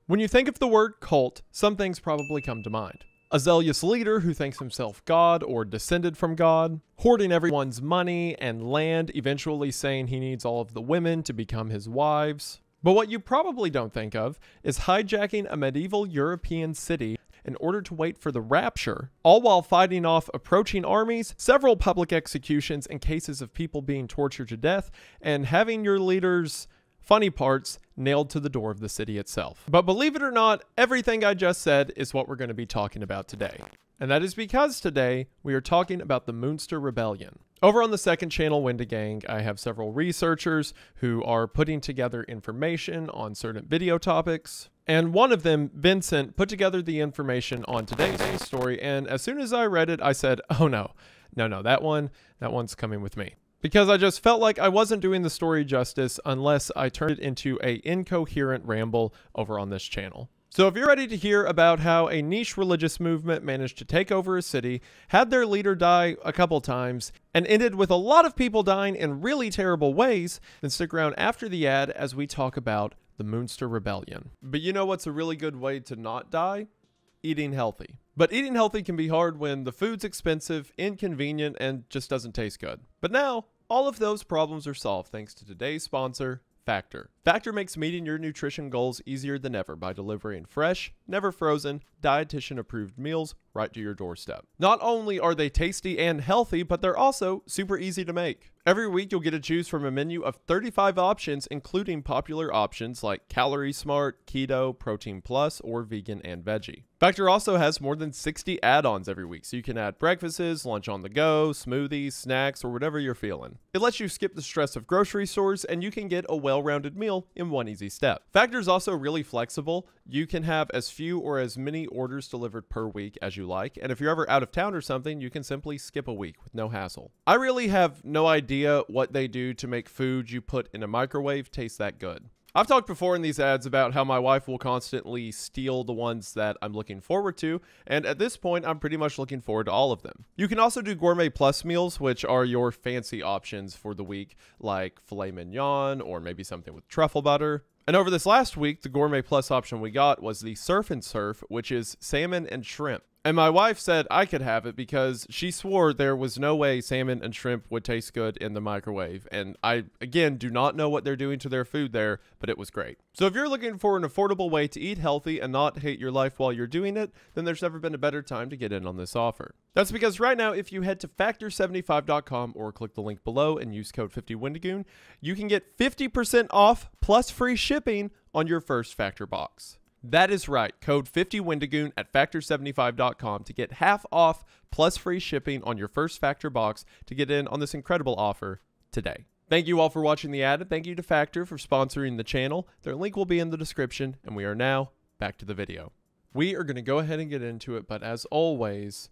When you think of the word cult, some things probably come to mind. A zealous leader who thinks himself God or descended from God, hoarding everyone's money and land, eventually saying he needs all of the women to become his wives. But what you probably don't think of is hijacking a medieval European city in order to wait for the rapture, all while fighting off approaching armies, several public executions and cases of people being tortured to death, and having your leaders' funny parts nailed to the door of the city itself. But believe it or not, everything I just said is what we're going to be talking about today. And that is because today we are talking about the Munster Rebellion. Over on the second channel, Wendigang, I have several researchers who are putting together information on certain video topics. And one of them, Vincent, put together the information on today's story. And as soon as I read it, I said, oh no, that one's coming with me. Because I just felt like I wasn't doing the story justice unless I turned it into an incoherent ramble over on this channel. So if you're ready to hear about how a niche religious movement managed to take over a city, had their leader die a couple times, and ended with a lot of people dying in really terrible ways, then stick around after the ad as we talk about the Munster Rebellion. But you know what's a really good way to not die? Eating healthy. But eating healthy can be hard when the food's expensive, inconvenient, and just doesn't taste good. But now, all of those problems are solved thanks to today's sponsor, Factor. Factor makes meeting your nutrition goals easier than ever by delivering fresh, never frozen, dietitian-approved meals right to your doorstep. Not only are they tasty and healthy, but they're also super easy to make. Every week, you'll get to choose from a menu of 35 options, including popular options like Calorie Smart, Keto, Protein Plus, or Vegan and Veggie. Factor also has more than 60 add-ons every week, so you can add breakfasts, lunch on the go, smoothies, snacks, or whatever you're feeling. It lets you skip the stress of grocery stores, and you can get a well-rounded meal in one easy step. Factor is also really flexible. You can have as few or as many orders delivered per week as you like, and if you're ever out of town or something, you can simply skip a week with no hassle. I really have no idea what they do to make food you put in a microwave taste that good. I've talked before in these ads about how my wife will constantly steal the ones that I'm looking forward to, and at this point, I'm pretty much looking forward to all of them. You can also do Gourmet Plus meals, which are your fancy options for the week, like filet mignon or maybe something with truffle butter. And over this last week, the Gourmet Plus option we got was the Surf and Surf, which is salmon and shrimp. And my wife said I could have it because she swore there was no way salmon and shrimp would taste good in the microwave. And I, again, do not know what they're doing to their food there, but it was great. So if you're looking for an affordable way to eat healthy and not hate your life while you're doing it, then there's never been a better time to get in on this offer. That's because right now, if you head to factor75.com or click the link below and use code 50Wendigoon, you can get 50% off plus free shipping on your first Factor box. That is right, code 50Wendigoon at factor75.com to get half off plus free shipping on your first Factor box to get in on this incredible offer today. Thank you all for watching the ad, and thank you to Factor for sponsoring the channel. Their link will be in the description, and we are now back to the video. We are going to go ahead and get into it, but as always,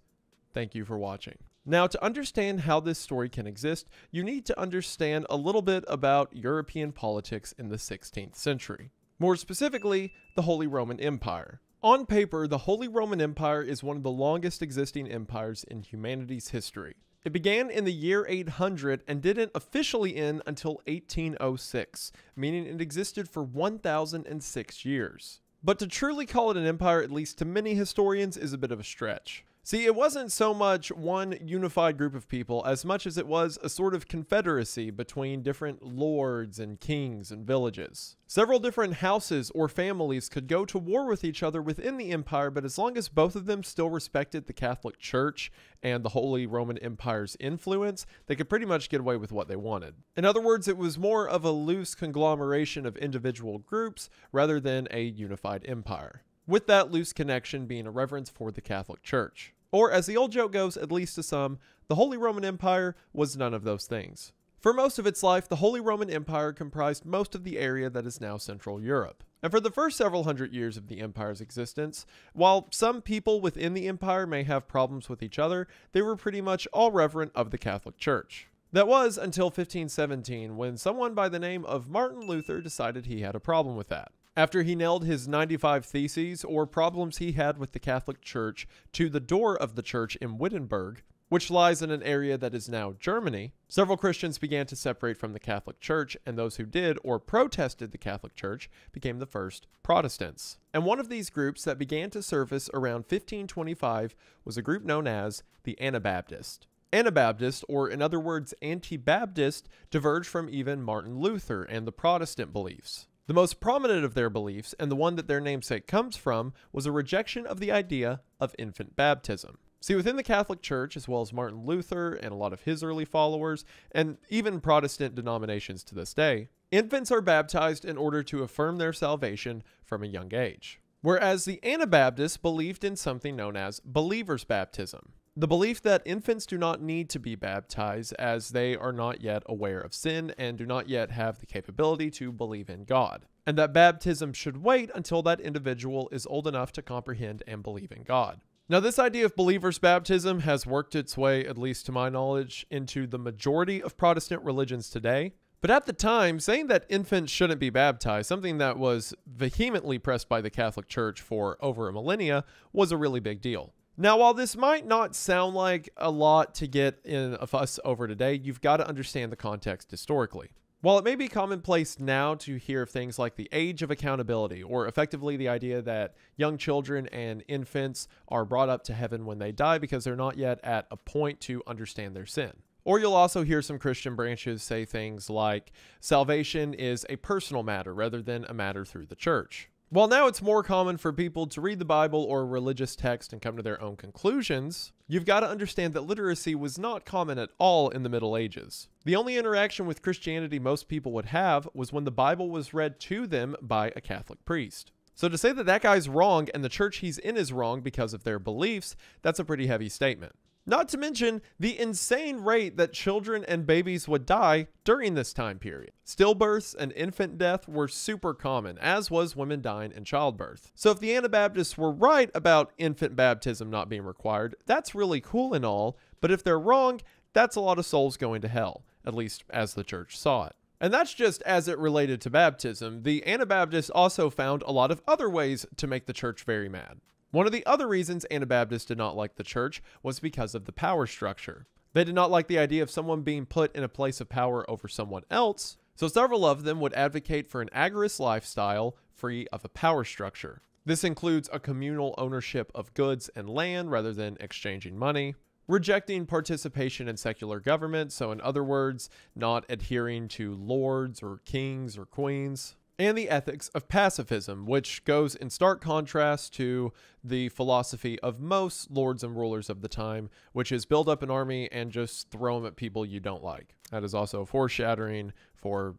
thank you for watching. Now, to understand how this story can exist, you need to understand a little bit about European politics in the 16th century. More specifically, the Holy Roman Empire. On paper, the Holy Roman Empire is one of the longest existing empires in humanity's history. It began in the year 800 and didn't officially end until 1806, meaning it existed for 1,006 years. But to truly call it an empire, at least to many historians, is a bit of a stretch. See, it wasn't so much one unified group of people as much as it was a sort of confederacy between different lords and kings and villages. Several different houses or families could go to war with each other within the empire, but as long as both of them still respected the Catholic Church and the Holy Roman Empire's influence, they could pretty much get away with what they wanted. In other words, it was more of a loose conglomeration of individual groups rather than a unified empire, with that loose connection being a reverence for the Catholic Church. Or, as the old joke goes, at least to some, the Holy Roman Empire was none of those things. For most of its life, the Holy Roman Empire comprised most of the area that is now Central Europe. And for the first several hundred years of the empire's existence, while some people within the empire may have problems with each other, they were pretty much all reverent of the Catholic Church. That was until 1517, when someone by the name of Martin Luther decided he had a problem with that. After he nailed his 95 theses, or problems he had with the Catholic Church, to the door of the church in Wittenberg, which lies in an area that is now Germany, several Christians began to separate from the Catholic Church, and those who did or protested the Catholic Church became the first Protestants. And one of these groups that began to surface around 1525 was a group known as the Anabaptist. Anabaptist, or in other words, anti-Baptist, diverged from even Martin Luther and the Protestant beliefs. The most prominent of their beliefs, and the one that their namesake comes from, was a rejection of the idea of infant baptism. See, within the Catholic Church, as well as Martin Luther and a lot of his early followers, and even Protestant denominations to this day, infants are baptized in order to affirm their salvation from a young age. Whereas the Anabaptists believed in something known as believer's baptism. The belief that infants do not need to be baptized as they are not yet aware of sin and do not yet have the capability to believe in God, and that baptism should wait until that individual is old enough to comprehend and believe in God. Now, this idea of believer's baptism has worked its way, at least to my knowledge, into the majority of Protestant religions today. But at the time, saying that infants shouldn't be baptized, something that was vehemently pressed by the Catholic Church for over a millennia, was a really big deal. Now, while this might not sound like a lot to get in a fuss over today, you've got to understand the context historically. While it may be commonplace now to hear of things like the age of accountability, or effectively the idea that young children and infants are brought up to heaven when they die because they're not yet at a point to understand their sin. Or you'll also hear some Christian branches say things like salvation is a personal matter rather than a matter through the church. While now it's more common for people to read the Bible or religious text and come to their own conclusions, you've got to understand that literacy was not common at all in the Middle Ages. The only interaction with Christianity most people would have was when the Bible was read to them by a Catholic priest. So to say that that guy's wrong and the church he's in is wrong because of their beliefs, that's a pretty heavy statement. Not to mention the insane rate that children and babies would die during this time period. Stillbirths and infant death were super common, as was women dying in childbirth. So if the Anabaptists were right about infant baptism not being required, that's really cool and all, but if they're wrong, that's a lot of souls going to hell, at least as the church saw it. And that's just as it related to baptism. The Anabaptists also found a lot of other ways to make the church very mad. One of the other reasons Anabaptists did not like the church was because of the power structure. They did not like the idea of someone being put in a place of power over someone else, so several of them would advocate for an agorist lifestyle free of a power structure. This includes a communal ownership of goods and land rather than exchanging money, rejecting participation in secular government, so in other words, not adhering to lords or kings or queens, and the ethics of pacifism, which goes in stark contrast to the philosophy of most lords and rulers of the time, which is build up an army and just throw them at people you don't like. That is also foreshadowing for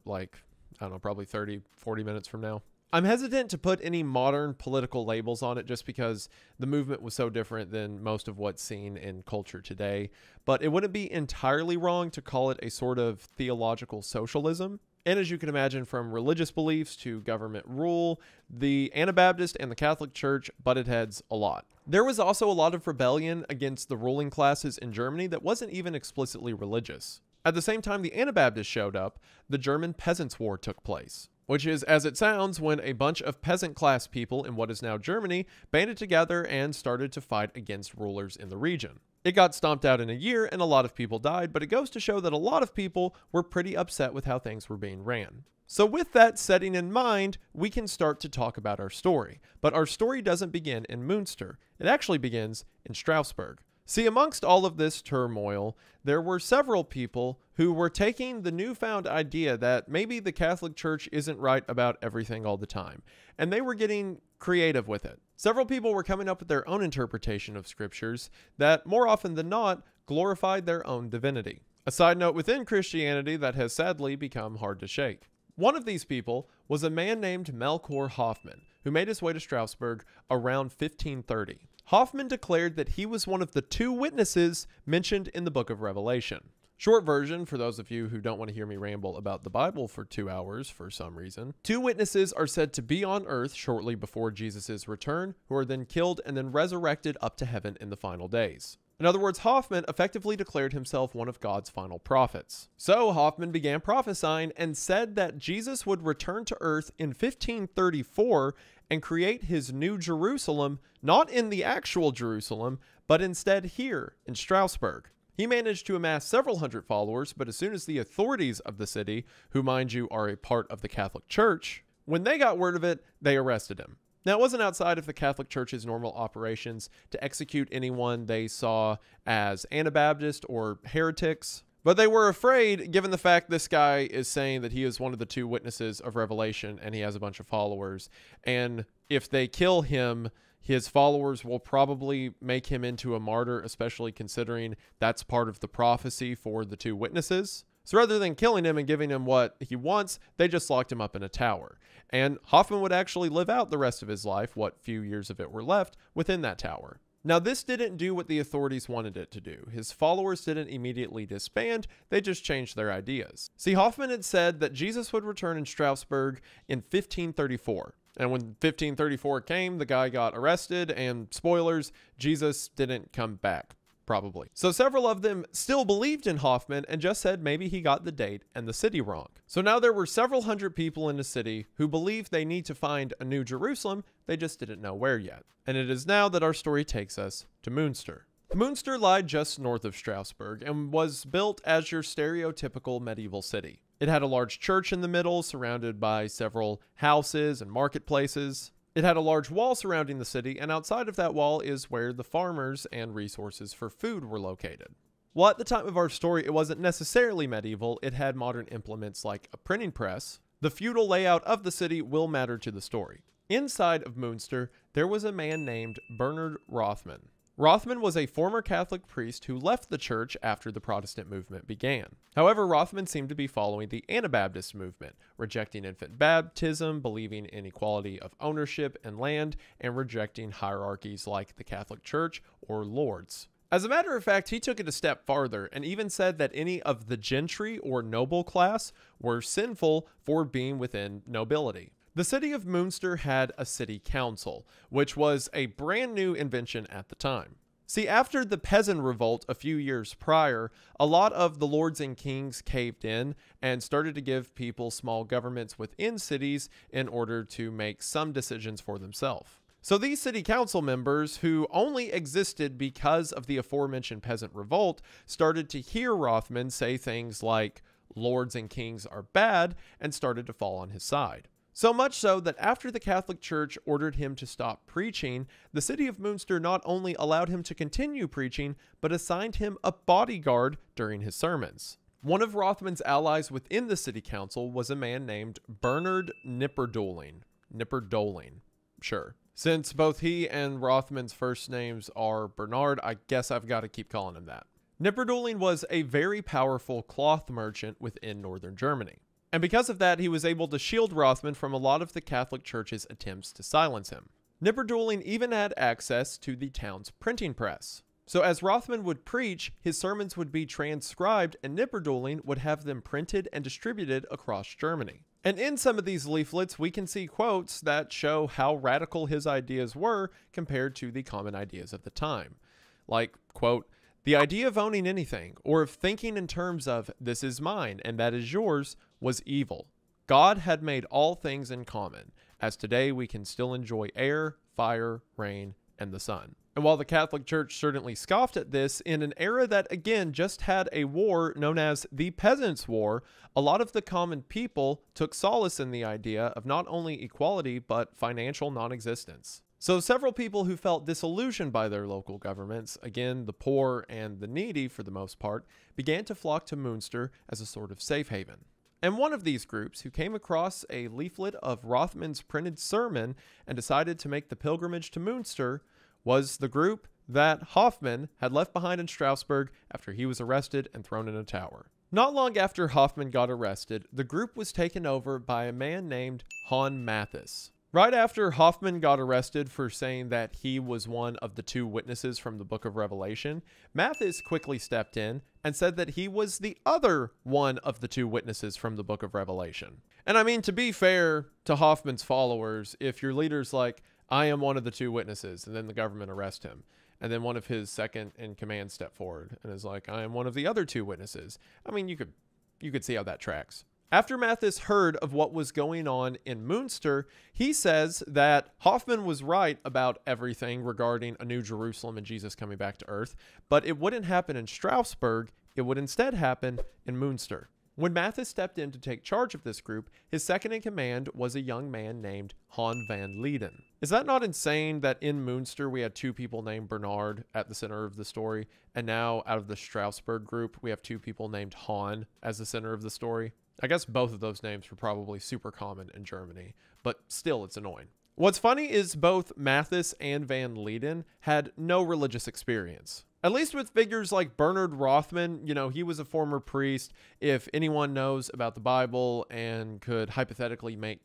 probably 30, 40 minutes from now. I'm hesitant to put any modern political labels on it just because the movement was so different than most of what's seen in culture today, but it wouldn't be entirely wrong to call it a sort of theological socialism. And as you can imagine, from religious beliefs to government rule, the Anabaptist and the Catholic Church butted heads a lot. There was also a lot of rebellion against the ruling classes in Germany that wasn't even explicitly religious. At the same time the Anabaptists showed up, the German Peasants' War took place, which is, as it sounds, when a bunch of peasant class people in what is now Germany banded together and started to fight against rulers in the region. It got stomped out in a year and a lot of people died, but it goes to show that a lot of people were pretty upset with how things were being ran. So with that setting in mind, we can start to talk about our story. But our story doesn't begin in Münster. It actually begins in Strasbourg. See, amongst all of this turmoil, there were several people who were taking the newfound idea that maybe the Catholic Church isn't right about everything all the time, and they were getting creative with it. Several people were coming up with their own interpretation of scriptures that, more often than not, glorified their own divinity. A side note within Christianity that has sadly become hard to shake. One of these people was a man named Melchior Hoffman, who made his way to Strasbourg around 1530. Hoffman declared that he was one of the two witnesses mentioned in the book of Revelation. Short version, for those of you who don't want to hear me ramble about the Bible for 2 hours for some reason. Two witnesses are said to be on earth shortly before Jesus' return, who are then killed and then resurrected up to heaven in the final days. In other words, Hoffman effectively declared himself one of God's final prophets. So Hoffman began prophesying and said that Jesus would return to earth in 1534 and create his new Jerusalem, not in the actual Jerusalem, but instead here in Strasbourg. He managed to amass several hundred followers, but as soon as the authorities of the city, who mind you are a part of the Catholic Church, when they got word of it, they arrested him. Now, it wasn't outside of the Catholic Church's normal operations to execute anyone they saw as Anabaptist or heretics, but they were afraid, given the fact this guy is saying that he is one of the 2 witnesses of Revelation and he has a bunch of followers, and if they kill him, his followers will probably make him into a martyr, especially considering that's part of the prophecy for the 2 witnesses. So rather than killing him and giving him what he wants, they just locked him up in a tower. And Hoffman would actually live out the rest of his life, what few years of it were left, within that tower. Now, this didn't do what the authorities wanted it to do. His followers didn't immediately disband, they just changed their ideas. See, Hoffman had said that Jesus would return in Strasbourg in 1534. And when 1534 came, the guy got arrested, and spoilers, Jesus didn't come back, probably. So several of them still believed in Hoffman and just said maybe he got the date and the city wrong. So now there were several hundred people in the city who believed they need to find a new Jerusalem, they just didn't know where yet. And it is now that our story takes us to Münster. Münster lied just north of Strasbourg and was built as your stereotypical medieval city. It had a large church in the middle, surrounded by several houses and marketplaces. It had a large wall surrounding the city, and outside of that wall is where the farmers and resources for food were located. Well, at the time of our story, it wasn't necessarily medieval. It had modern implements like a printing press. The feudal layout of the city will matter to the story. Inside of Münster, there was a man named Bernard Rothman. Rothman was a former Catholic priest who left the church after the Protestant movement began. However, Rothman seemed to be following the Anabaptist movement, rejecting infant baptism, believing in equality of ownership and land, and rejecting hierarchies like the Catholic Church or lords. As a matter of fact, he took it a step farther and even said that any of the gentry or noble class were sinful for being within nobility. The city of Münster had a city council, which was a brand new invention at the time. See, after the peasant revolt a few years prior, a lot of the lords and kings caved in and started to give people small governments within cities in order to make some decisions for themselves. So these city council members, who only existed because of the aforementioned peasant revolt, started to hear Rothman say things like, "Lords and kings are bad," and started to fall on his side. So much so that after the Catholic Church ordered him to stop preaching, the city of Münster not only allowed him to continue preaching, but assigned him a bodyguard during his sermons. One of Rothman's allies within the city council was a man named Bernard Knipperdoling. Sure. Since both he and Rothman's first names are Bernard, I guess I've got to keep calling him that. Knipperdoling was a very powerful cloth merchant within northern Germany. And because of that, he was able to shield Rothman from a lot of the Catholic Church's attempts to silence him. Knipperdoling even had access to the town's printing press. So as Rothman would preach, his sermons would be transcribed and Knipperdoling would have them printed and distributed across Germany. And in some of these leaflets, we can see quotes that show how radical his ideas were compared to the common ideas of the time. Like, quote, "The idea of owning anything, or of thinking in terms of this is mine and that is yours, was evil. God had made all things in common, as today we can still enjoy air, fire, rain, and the sun." And while the Catholic Church certainly scoffed at this, in an era that again just had a war known as the Peasants' War, a lot of the common people took solace in the idea of not only equality but financial non-existence. So several people who felt disillusioned by their local governments, again the poor and the needy for the most part, began to flock to Münster as a sort of safe haven. And one of these groups, who came across a leaflet of Rothman's printed sermon and decided to make the pilgrimage to Münster, was the group that Hoffman had left behind in Strasbourg after he was arrested and thrown in a tower. Not long after Hoffman got arrested, the group was taken over by a man named Hans Mathis. Right after Hoffman got arrested for saying that he was one of the 2 witnesses from the book of Revelation, Mathis quickly stepped in and said that he was the other one of the 2 witnesses from the book of Revelation. And I mean, to be fair to Hoffman's followers, if your leader's like, "I am one of the 2 witnesses," and then the government arrests him, and then one of his second in command step forward and is like, "I am one of the other 2 witnesses," I mean, you could see how that tracks. After Mathis heard of what was going on in Münster, he says that Hoffman was right about everything regarding a new Jerusalem and Jesus coming back to earth, but it wouldn't happen in Strasbourg, it would instead happen in Münster. When Mathis stepped in to take charge of this group, his second in command was a young man named Han van Leyden. Is that not insane that in Münster we had two people named Bernard at the center of the story, and now out of the Strasbourg group we have two people named Han as the center of the story? I guess both of those names were probably super common in Germany, but still it's annoying. What's funny is both Mathis and van Leyden had no religious experience. At least with figures like Bernard Rothman, he was a former priest. If anyone knows about the Bible and could hypothetically make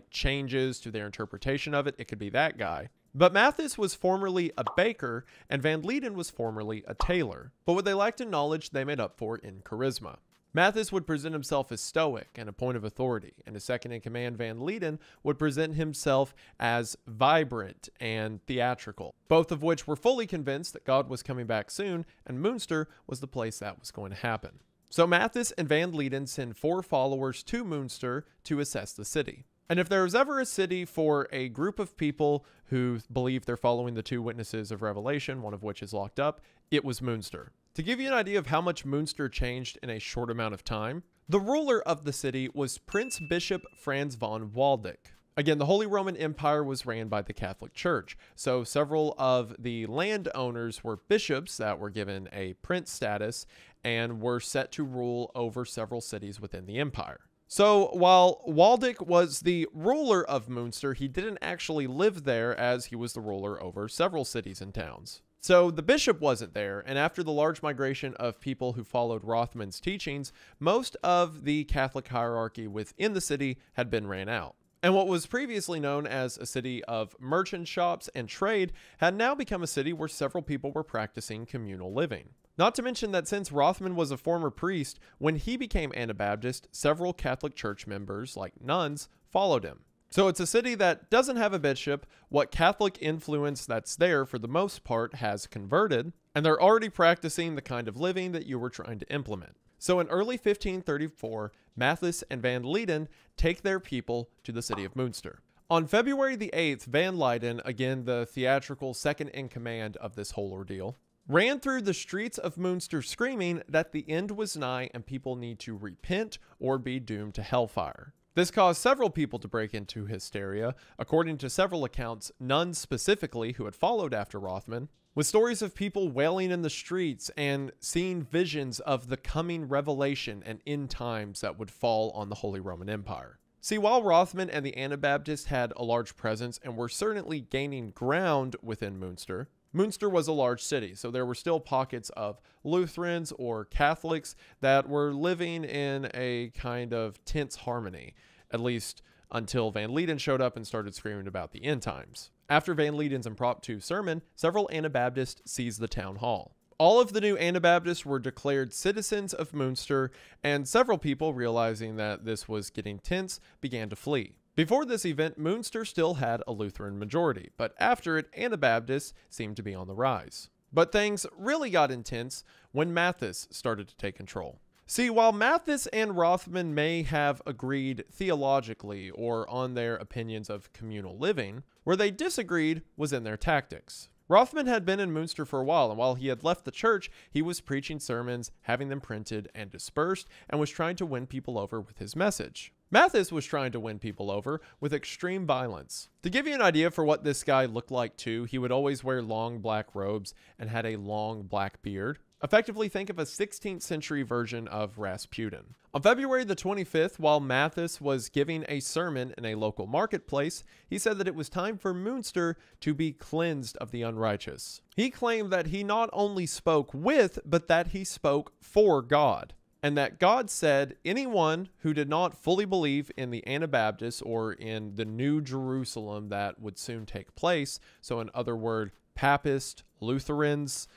changes to their interpretation of it, it could be that guy. But Mathis was formerly a baker and van Leyden was formerly a tailor. But what they lacked in knowledge, they made up for in charisma. Mathis would present himself as stoic and a point of authority, and his second-in-command van Leyden would present himself as vibrant and theatrical, both of which were fully convinced that God was coming back soon, and Münster was the place that was going to happen. So Mathis and van Leyden send 4 followers to Münster to assess the city. And if there was ever a city for a group of people who believe they're following the 2 witnesses of Revelation, one of which is locked up, it was Münster. To give you an idea of how much Münster changed in a short amount of time, the ruler of the city was Prince Bishop Franz von Waldeck. Again, the Holy Roman Empire was ran by the Catholic Church, so several of the landowners were bishops that were given a prince status and were set to rule over several cities within the empire. So while Waldeck was the ruler of Münster, he didn't actually live there as he was the ruler over several cities and towns. So the bishop wasn't there, and after the large migration of people who followed Rothman's teachings, most of the Catholic hierarchy within the city had been ran out. And what was previously known as a city of merchant shops and trade had now become a city where several people were practicing communal living. Not to mention that since Rothman was a former priest, when he became Anabaptist, several Catholic Church members, like nuns, followed him. So it's a city that doesn't have a bishop, what Catholic influence that's there for the most part has converted, and they're already practicing the kind of living that you were trying to implement. So in early 1534, Mathis and van Leyden take their people to the city of Münster. On February the 8th, van Leyden, again the theatrical second in command of this whole ordeal, ran through the streets of Münster screaming that the end was nigh and people need to repent or be doomed to hellfire. This caused several people to break into hysteria, according to several accounts, nuns specifically who had followed after Rothman, with stories of people wailing in the streets and seeing visions of the coming revelation and end times that would fall on the Holy Roman Empire. See, while Rothman and the Anabaptists had a large presence and were certainly gaining ground within Münster, Münster was a large city, so there were still pockets of Lutherans or Catholics that were living in a kind of tense harmony, at least until van Leyden showed up and started screaming about the end times. After van Leyden's impromptu sermon, several Anabaptists seized the town hall. All of the new Anabaptists were declared citizens of Münster, and several people, realizing that this was getting tense, began to flee. Before this event, Münster still had a Lutheran majority, but after it, Anabaptists seemed to be on the rise. But things really got intense when Mathis started to take control. See, while Mathis and Rothman may have agreed theologically or on their opinions of communal living, where they disagreed was in their tactics. Rothman had been in Münster for a while, and while he had left the church, he was preaching sermons, having them printed and dispersed, and was trying to win people over with his message. Mathis was trying to win people over with extreme violence. To give you an idea for what this guy looked like too, he would always wear long black robes and had a long black beard. Effectively think of a 16th century version of Rasputin. On February the 25th, while Mathis was giving a sermon in a local marketplace, he said that it was time for Münster to be cleansed of the unrighteous. He claimed that he not only spoke with, but that he spoke for God. And that God said anyone who did not fully believe in the Anabaptists or in the New Jerusalem that would soon take place, so in other words, Papists, Lutherans,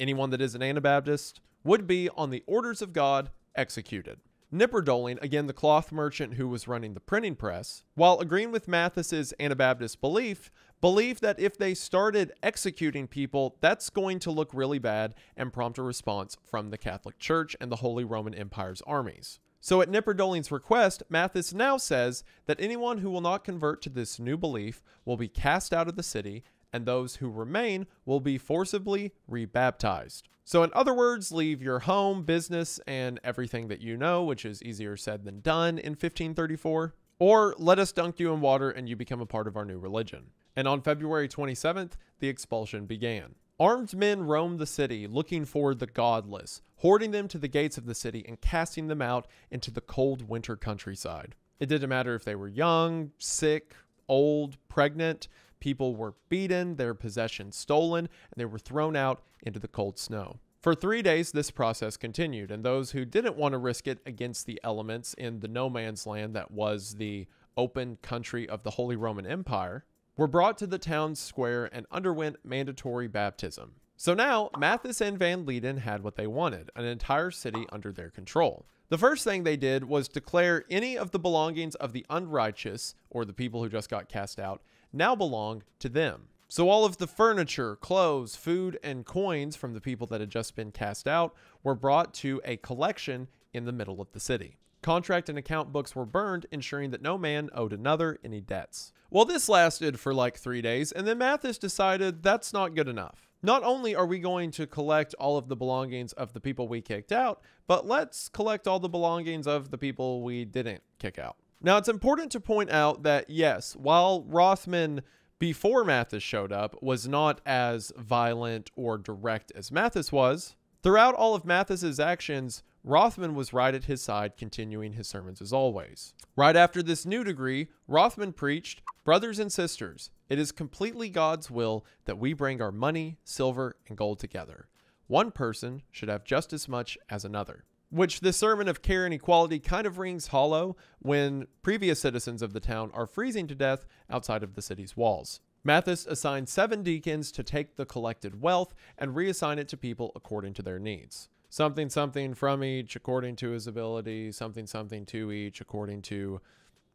anyone that is an Anabaptist, would be on the orders of God executed. Knipperdoling, again the cloth merchant who was running the printing press, while agreeing with Mathis's Anabaptist belief, believed that if they started executing people, that's going to look really bad and prompt a response from the Catholic Church and the Holy Roman Empire's armies. So at Knipperdoling's request, Mathis now says that anyone who will not convert to this new belief will be cast out of the city, and those who remain will be forcibly rebaptized. So in other words, leave your home, business, and everything that you know, which is easier said than done in 1534, or let us dunk you in water and you become a part of our new religion. And on February 27th, the expulsion began. Armed men roamed the city looking for the godless, hoarding them to the gates of the city and casting them out into the cold winter countryside. It didn't matter if they were young, sick, old, pregnant. People were beaten, their possessions stolen, and they were thrown out into the cold snow. For 3 days, this process continued, and those who didn't want to risk it against the elements in the no man's land that was the open country of the Holy Roman Empire were brought to the town square and underwent mandatory baptism. So now, Mathis and Van Lieden had what they wanted, an entire city under their control. The first thing they did was declare any of the belongings of the unrighteous, or the people who just got cast out, now belonged to them. So all of the furniture, clothes, food, and coins from the people that had just been cast out were brought to a collection in the middle of the city. Contract and account books were burned, ensuring that no man owed another any debts. Well, this lasted for like 3 days, and then Mathis decided that's not good enough. Not only are we going to collect all of the belongings of the people we kicked out, but let's collect all the belongings of the people we didn't kick out. Now, it's important to point out that, yes, while Rothman before Mathis showed up was not as violent or direct as Mathis was, throughout all of Mathis's actions, Rothman was right at his side, continuing his sermons as always. Right after this new degree, Rothman preached, "Brothers and sisters, it is completely God's will that we bring our money, silver, and gold together. One person should have just as much as another." Which this sermon of care and equality kind of rings hollow when previous citizens of the town are freezing to death outside of the city's walls. Mathis assigned 7 deacons to take the collected wealth and reassign it to people according to their needs. Something something from each according to his ability, something something to each according to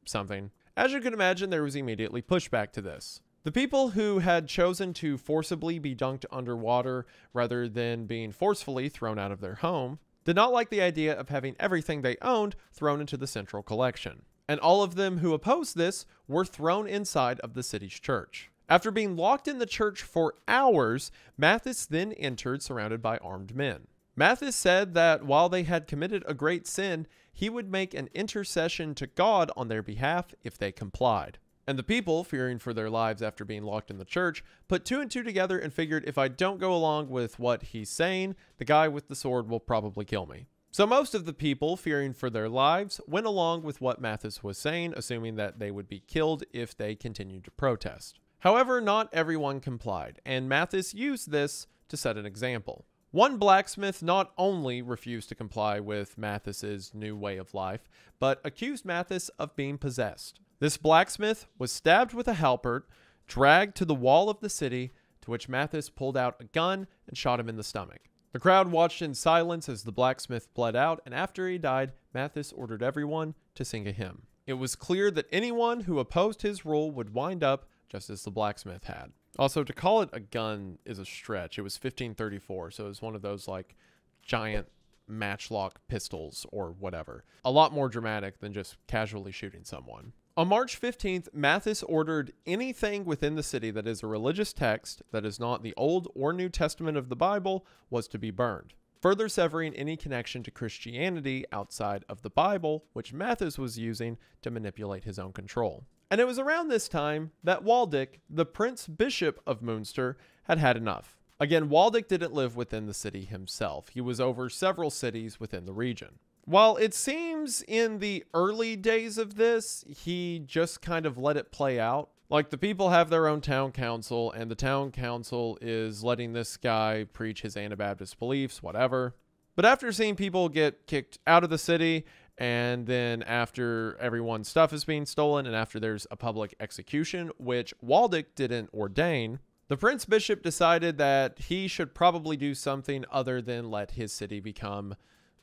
something. As you can imagine, there was immediately pushback to this. The people who had chosen to forcibly be dunked underwater rather than being forcefully thrown out of their home did not like the idea of having everything they owned thrown into the central collection. And all of them who opposed this were thrown inside of the city's church. After being locked in the church for hours, Mathis then entered surrounded by armed men. Mathis said that while they had committed a great sin, he would make an intercession to God on their behalf if they complied. And the people, fearing for their lives after being locked in the church, put 2 and 2 together and figured if I don't go along with what he's saying, the guy with the sword will probably kill me. So most of the people, fearing for their lives, went along with what Mathis was saying, assuming that they would be killed if they continued to protest. However, not everyone complied, and Mathis used this to set an example. One blacksmith not only refused to comply with Mathis's new way of life, but accused Mathis of being possessed. This blacksmith was stabbed with a halberd, dragged to the wall of the city, to which Mathis pulled out a gun and shot him in the stomach. The crowd watched in silence as the blacksmith bled out, and after he died, Mathis ordered everyone to sing a hymn. It was clear that anyone who opposed his rule would wind up just as the blacksmith had. Also, to call it a gun is a stretch. It was 1534, so it was one of those like giant matchlock pistols or whatever. A lot more dramatic than just casually shooting someone. On March 15th, Mathis ordered anything within the city that is a religious text that is not the Old or New Testament of the Bible was to be burned, further severing any connection to Christianity outside of the Bible, which Mathis was using to manipulate his own control. And it was around this time that Waldeck, the Prince Bishop of Münster, had had enough. Again, Waldeck didn't live within the city himself. He was over several cities within the region. While it seems in the early days of this, he just kind of let it play out. Like the people have their own town council, and the town council is letting this guy preach his Anabaptist beliefs, whatever. But after seeing people get kicked out of the city, and then after everyone's stuff is being stolen, and after there's a public execution, which Waldeck didn't ordain, the Prince Bishop decided that he should probably do something other than let his city become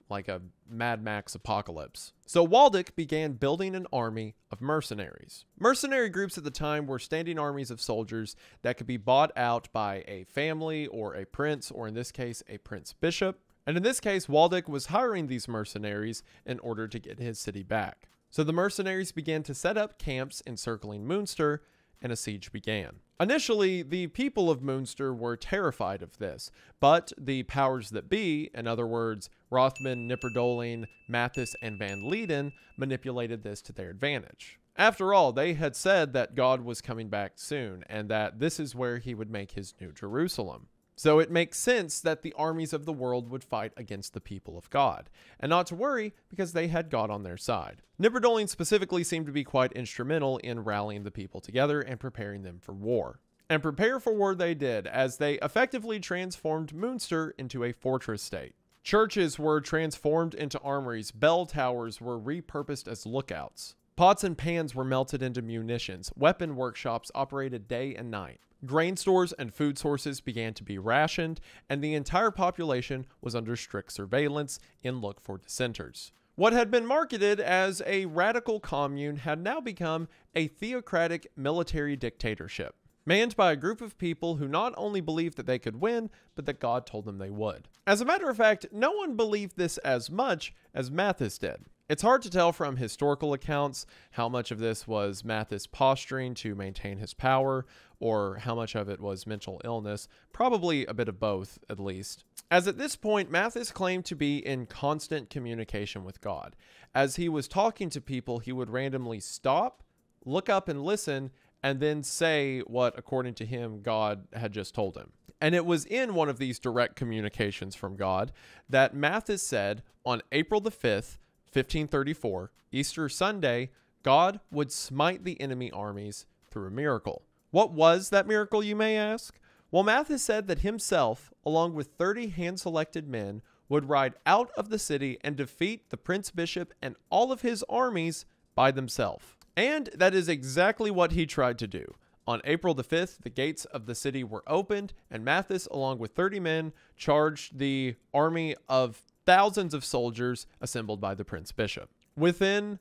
like a Mad Max apocalypse. So Waldeck began building an army of mercenaries. Mercenary groups at the time were standing armies of soldiers that could be bought out by a family or a prince, or in this case, a prince bishop. And in this case, Waldeck was hiring these mercenaries in order to get his city back. So the mercenaries began to set up camps encircling Munster, and a siege began. Initially, the people of Munster were terrified of this, but the powers that be, in other words, Rothman, Knipperdolling, Mathis, and Van Leden, manipulated this to their advantage. After all, they had said that God was coming back soon, and that this is where he would make his new Jerusalem. So it makes sense that the armies of the world would fight against the people of God, and not to worry because they had God on their side. Knipperdolling specifically seemed to be quite instrumental in rallying the people together and preparing them for war. And prepare for war they did, as they effectively transformed Munster into a fortress state. Churches were transformed into armories, bell towers were repurposed as lookouts. Pots and pans were melted into munitions, weapon workshops operated day and night. Grain stores and food sources began to be rationed, and the entire population was under strict surveillance in look for dissenters. What had been marketed as a radical commune had now become a theocratic military dictatorship, manned by a group of people who not only believed that they could win, but that God told them they would. As a matter of fact, no one believed this as much as Mathis did. It's hard to tell from historical accounts how much of this was Mathis posturing to maintain his power, or how much of it was mental illness, probably a bit of both at least. As at this point, Mathis claimed to be in constant communication with God. As he was talking to people, he would randomly stop, look up and listen, and then say what, according to him, God had just told him. And it was in one of these direct communications from God that Mathis said on April the 5th, 1534, Easter Sunday, God would smite the enemy armies through a miracle. What was that miracle, you may ask? Well, Mathis said that himself, along with 30 hand-selected men, would ride out of the city and defeat the Prince Bishop and all of his armies by themselves. And that is exactly what he tried to do. On April the 5th, the gates of the city were opened, and Mathis, along with 30 men, charged the army of thousands of soldiers assembled by the Prince Bishop. Within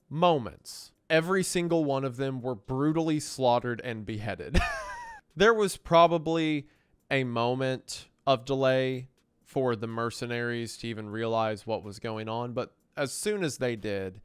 moments, every single one of them were brutally slaughtered and beheaded. There was probably a moment of delay for the mercenaries to even realize what was going on, but as soon as they did,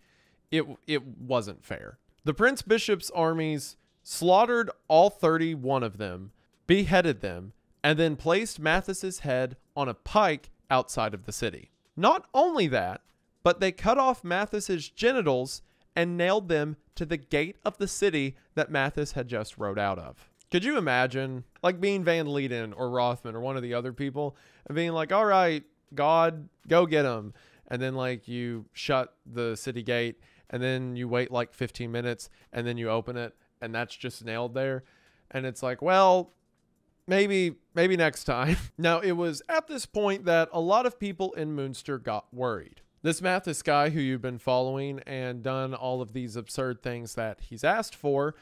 it wasn't fair. The Prince Bishop's armies slaughtered all 31 of them, beheaded them, and then placed Mathis's head on a pike outside of the city. Not only that, but they cut off Mathis's genitals and nailed them to the gate of the city that Mathis had just rode out of. Could you imagine, like, being Van Leden or Rothman or one of the other people and being like, all right, God, go get him. And then, like, you shut the city gate and then you wait like 15 minutes and then you open it and that's just nailed there. And it's like, well, maybe next time. Now, it was at this point that a lot of people in Munster got worried. This Mathis guy who you've been following and done all of these absurd things that he's asked for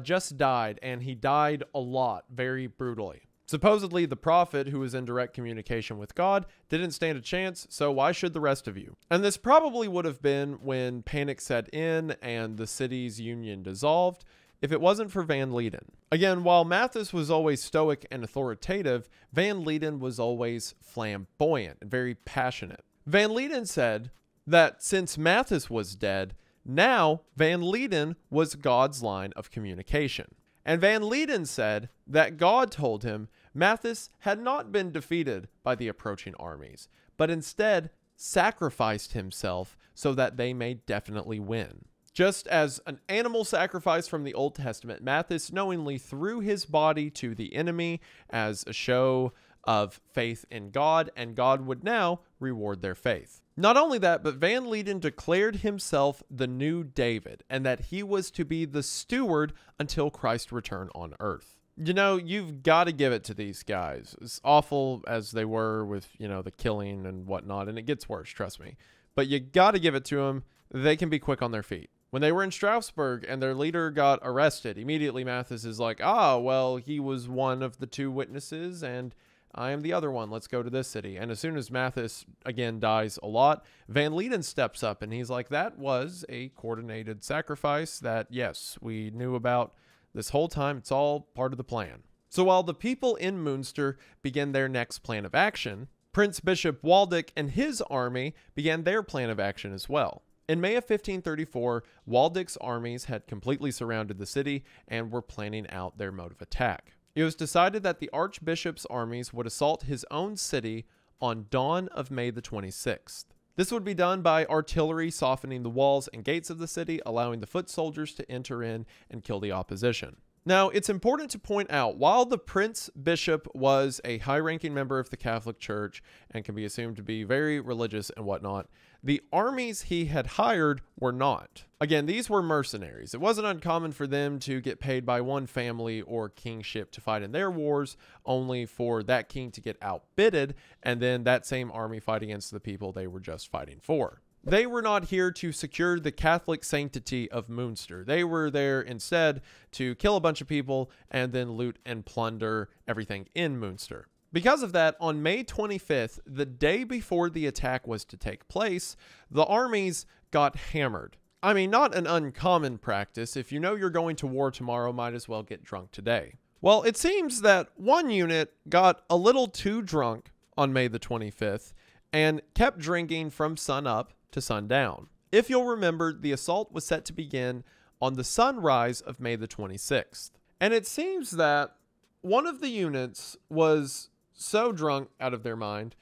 just died, and he died a lot, very brutally. Supposedly, the prophet, who was in direct communication with God, didn't stand a chance, so why should the rest of you? And this probably would have been when panic set in and the city's union dissolved, if it wasn't for Van Leden. Again, while Mathis was always stoic and authoritative, Van Leden was always flamboyant and very passionate. Van Leden said that since Mathis was dead, now Van Leden was God's line of communication. And Van Leden said that God told him Mathis had not been defeated by the approaching armies, but instead sacrificed himself so that they may definitely win. Just as an animal sacrifice from the Old Testament, Mathis knowingly threw his body to the enemy as a show of faith in God, and God would now reward their faith. Not only that, but Van Leden declared himself the new David, and that he was to be the steward until Christ's return on earth. You know, you've got to give it to these guys. As awful as they were with, the killing and whatnot, and it gets worse, trust me. But you got to give it to them. They can be quick on their feet. When they were in Strasbourg and their leader got arrested, immediately Mathis is like, well, he was one of the two witnesses, and I am the other one. Let's go to this city. And as soon as Mathis, again, dies a lot, Van Leden steps up and he's like, that was a coordinated sacrifice that, yes, we knew about this whole time. It's all part of the plan. So while the people in Munster begin their next plan of action, Prince Bishop Waldeck and his army began their plan of action as well. In May of 1534, Waldeck's armies had completely surrounded the city and were planning out their mode of attack. It was decided that the Archbishop's armies would assault his own city on dawn of May the 26th. This would be done by artillery softening the walls and gates of the city, allowing the foot soldiers to enter in and kill the opposition. Now, it's important to point out, while the Prince Bishop was a high-ranking member of the Catholic Church and can be assumed to be very religious and whatnot, the armies he had hired were not. Again, these were mercenaries. It wasn't uncommon for them to get paid by one family or kingship to fight in their wars, only for that king to get outbidded, and then that same army fight against the people they were just fighting for. They were not here to secure the Catholic sanctity of Munster. They were there instead to kill a bunch of people and then loot and plunder everything in Munster. Because of that, on May 25th, the day before the attack was to take place, the armies got hammered. I mean, not an uncommon practice. If you know you're going to war tomorrow, might as well get drunk today. Well, it seems that one unit got a little too drunk on May the 25th and kept drinking from sun up to sundown. If you'll remember, the assault was set to begin on the sunrise of May the 26th. And it seems that one of the units was so drunk out of their mind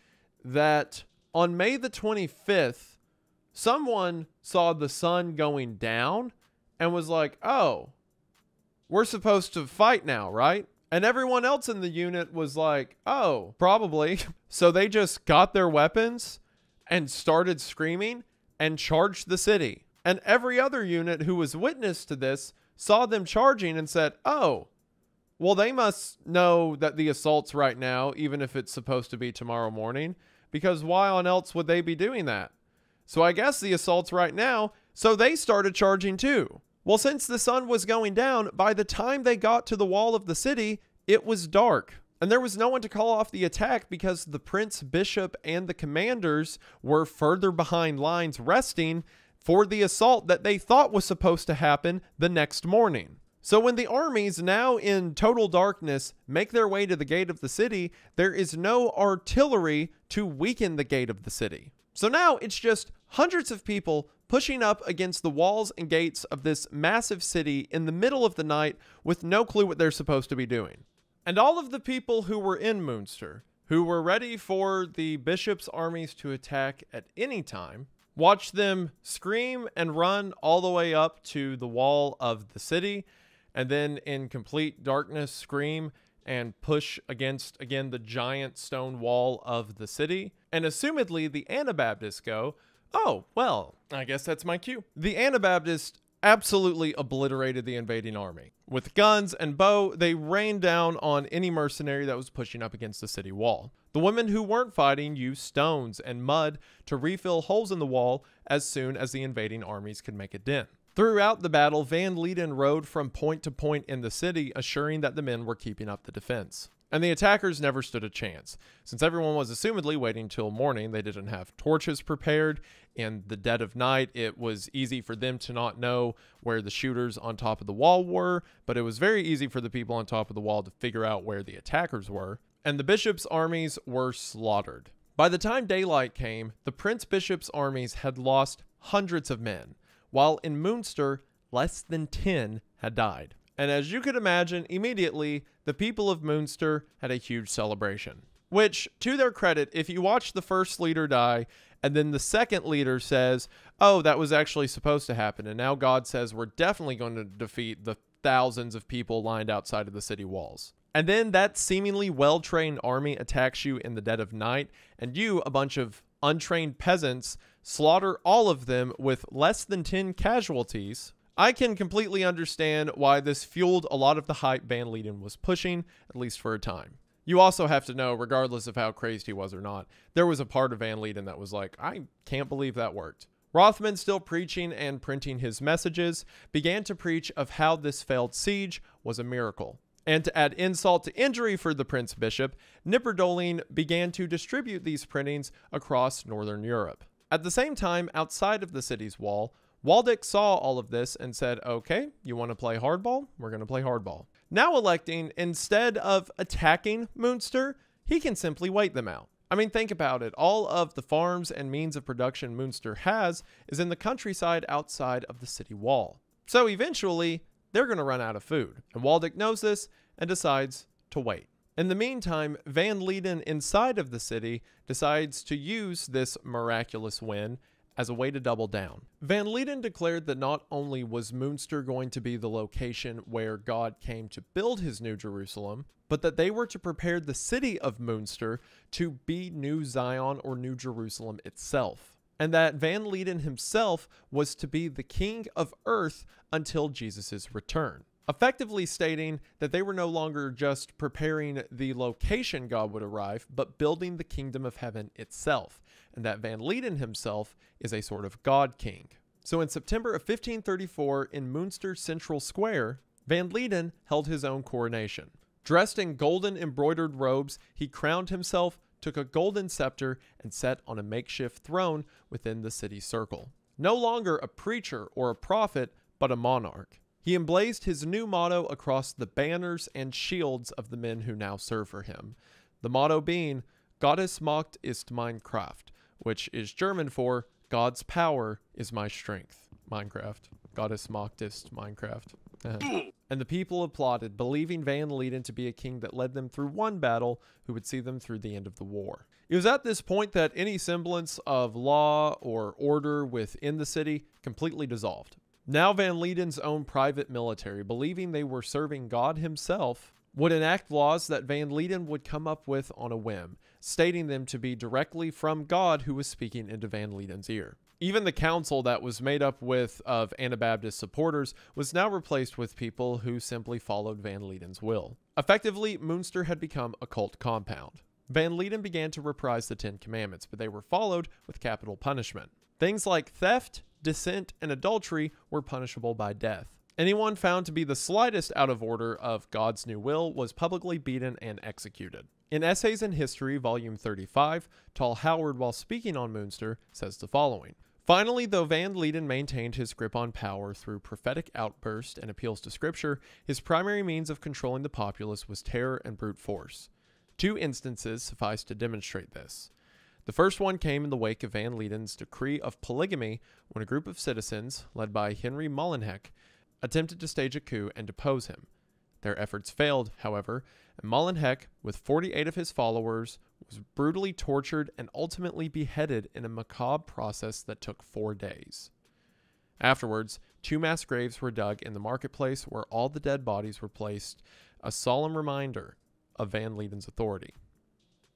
that on May the 25th, someone saw the sun going down and was like, oh, we're supposed to fight now, right? And everyone else in the unit was like, oh, probably. So they just got their weapons and started screaming and charged the city. And every other unit who was witness to this saw them charging and said, oh, well, they must know that the assault's right now, even if it's supposed to be tomorrow morning, because why on else would they be doing that? So I guess the assault's right now, so they started charging too. Well, since the sun was going down, by the time they got to the wall of the city, it was dark. And there was no one to call off the attack because the Prince Bishop and the commanders were further behind lines resting for the assault that they thought was supposed to happen the next morning. So when the armies, now in total darkness, make their way to the gate of the city, there is no artillery to weaken the gate of the city. So now it's just hundreds of people pushing up against the walls and gates of this massive city in the middle of the night with no clue what they're supposed to be doing. And all of the people who were in Munster, who were ready for the bishop's armies to attack at any time, watched them scream and run all the way up to the wall of the city, and then in complete darkness scream and push against, again, the giant stone wall of the city. And assumedly, the Anabaptists go, oh, well, I guess that's my cue. The Anabaptists absolutely obliterated the invading army. With guns and bow, they rained down on any mercenary that was pushing up against the city wall. The women who weren't fighting used stones and mud to refill holes in the wall as soon as the invading armies could make a dent. Throughout the battle, Van Leiden rode from point to point in the city, assuring that the men were keeping up the defense. And the attackers never stood a chance. Since everyone was assumedly waiting till morning, they didn't have torches prepared. In the dead of night, it was easy for them to not know where the shooters on top of the wall were, but it was very easy for the people on top of the wall to figure out where the attackers were. And the bishop's armies were slaughtered. By the time daylight came, the Prince Bishop's armies had lost hundreds of men, while in Munster, less than 10 had died. And as you could imagine, immediately, the people of Munster had a huge celebration. Which, to their credit, if you watch the first leader die, and then the second leader says, oh, that was actually supposed to happen, and now God says we're definitely going to defeat the thousands of people lined outside of the city walls. And then that seemingly well-trained army attacks you in the dead of night, and you, a bunch of untrained peasants, slaughter all of them with less than 10 casualties. I can completely understand why this fueled a lot of the hype Van Leiden was pushing, at least for a time. You also have to know, regardless of how crazed he was or not, there was a part of Van Leiden that was like, I can't believe that worked. Rothman, still preaching and printing his messages, began to preach of how this failed siege was a miracle. And to add insult to injury for the Prince Bishop, Knipperdolling began to distribute these printings across Northern Europe. At the same time, outside of the city's wall, Waldeck saw all of this and said, okay, you want to play hardball? We're going to play hardball. Now electing, instead of attacking Munster, he can simply wait them out. I mean, think about it. All of the farms and means of production Munster has is in the countryside outside of the city wall. So eventually, they're going to run out of food. And Waldeck knows this and decides to wait. In the meantime, Van Leden inside of the city decides to use this miraculous win as a way to double down. Van Leden declared that not only was Munster going to be the location where God came to build his New Jerusalem, but that they were to prepare the city of Munster to be New Zion or New Jerusalem itself, and that Van Leden himself was to be the king of earth until Jesus' return, effectively stating that they were no longer just preparing the location God would arrive, but building the kingdom of heaven itself, and that Van Leden himself is a sort of God king. So in September of 1534 in Munster Central Square, Van Leden held his own coronation. Dressed in golden embroidered robes, he crowned himself, took a golden scepter, and sat on a makeshift throne within the city circle. No longer a preacher or a prophet, but a monarch. He emblazed his new motto across the banners and shields of the men who now serve for him. The motto being, Gottes Macht ist mein Kraft, which is German for, God's power is my strength. Minecraft. Gottes Macht ist Minecraft. And the people applauded, believing Van Leden to be a king that led them through one battle who would see them through the end of the war. It was at this point that any semblance of law or order within the city completely dissolved. Now Van Leden's own private military, believing they were serving God himself, would enact laws that Van Leden would come up with on a whim, stating them to be directly from God who was speaking into Van Leden's ear. Even the council that was made up of Anabaptist supporters was now replaced with people who simply followed Van Leden's will. Effectively, Munster had become a cult compound. Van Leden began to reprise the 10 Commandments, but they were followed with capital punishment. Things like theft, dissent, and adultery were punishable by death. Anyone found to be the slightest out of order of God's new will was publicly beaten and executed. In Essays in History, Volume 35, Tall Howard, while speaking on Munster, says the following. Finally, though Van Leden maintained his grip on power through prophetic outbursts and appeals to scripture, his primary means of controlling the populace was terror and brute force. 2 instances suffice to demonstrate this. The first one came in the wake of Van Leden's decree of polygamy when a group of citizens, led by Henry Molenheek, attempted to stage a coup and depose him. Their efforts failed, however, and Molenheek, with 48 of his followers, was brutally tortured and ultimately beheaded in a macabre process that took 4 days. Afterwards, 2 mass graves were dug in the marketplace where all the dead bodies were placed, a solemn reminder of Van Leden's authority.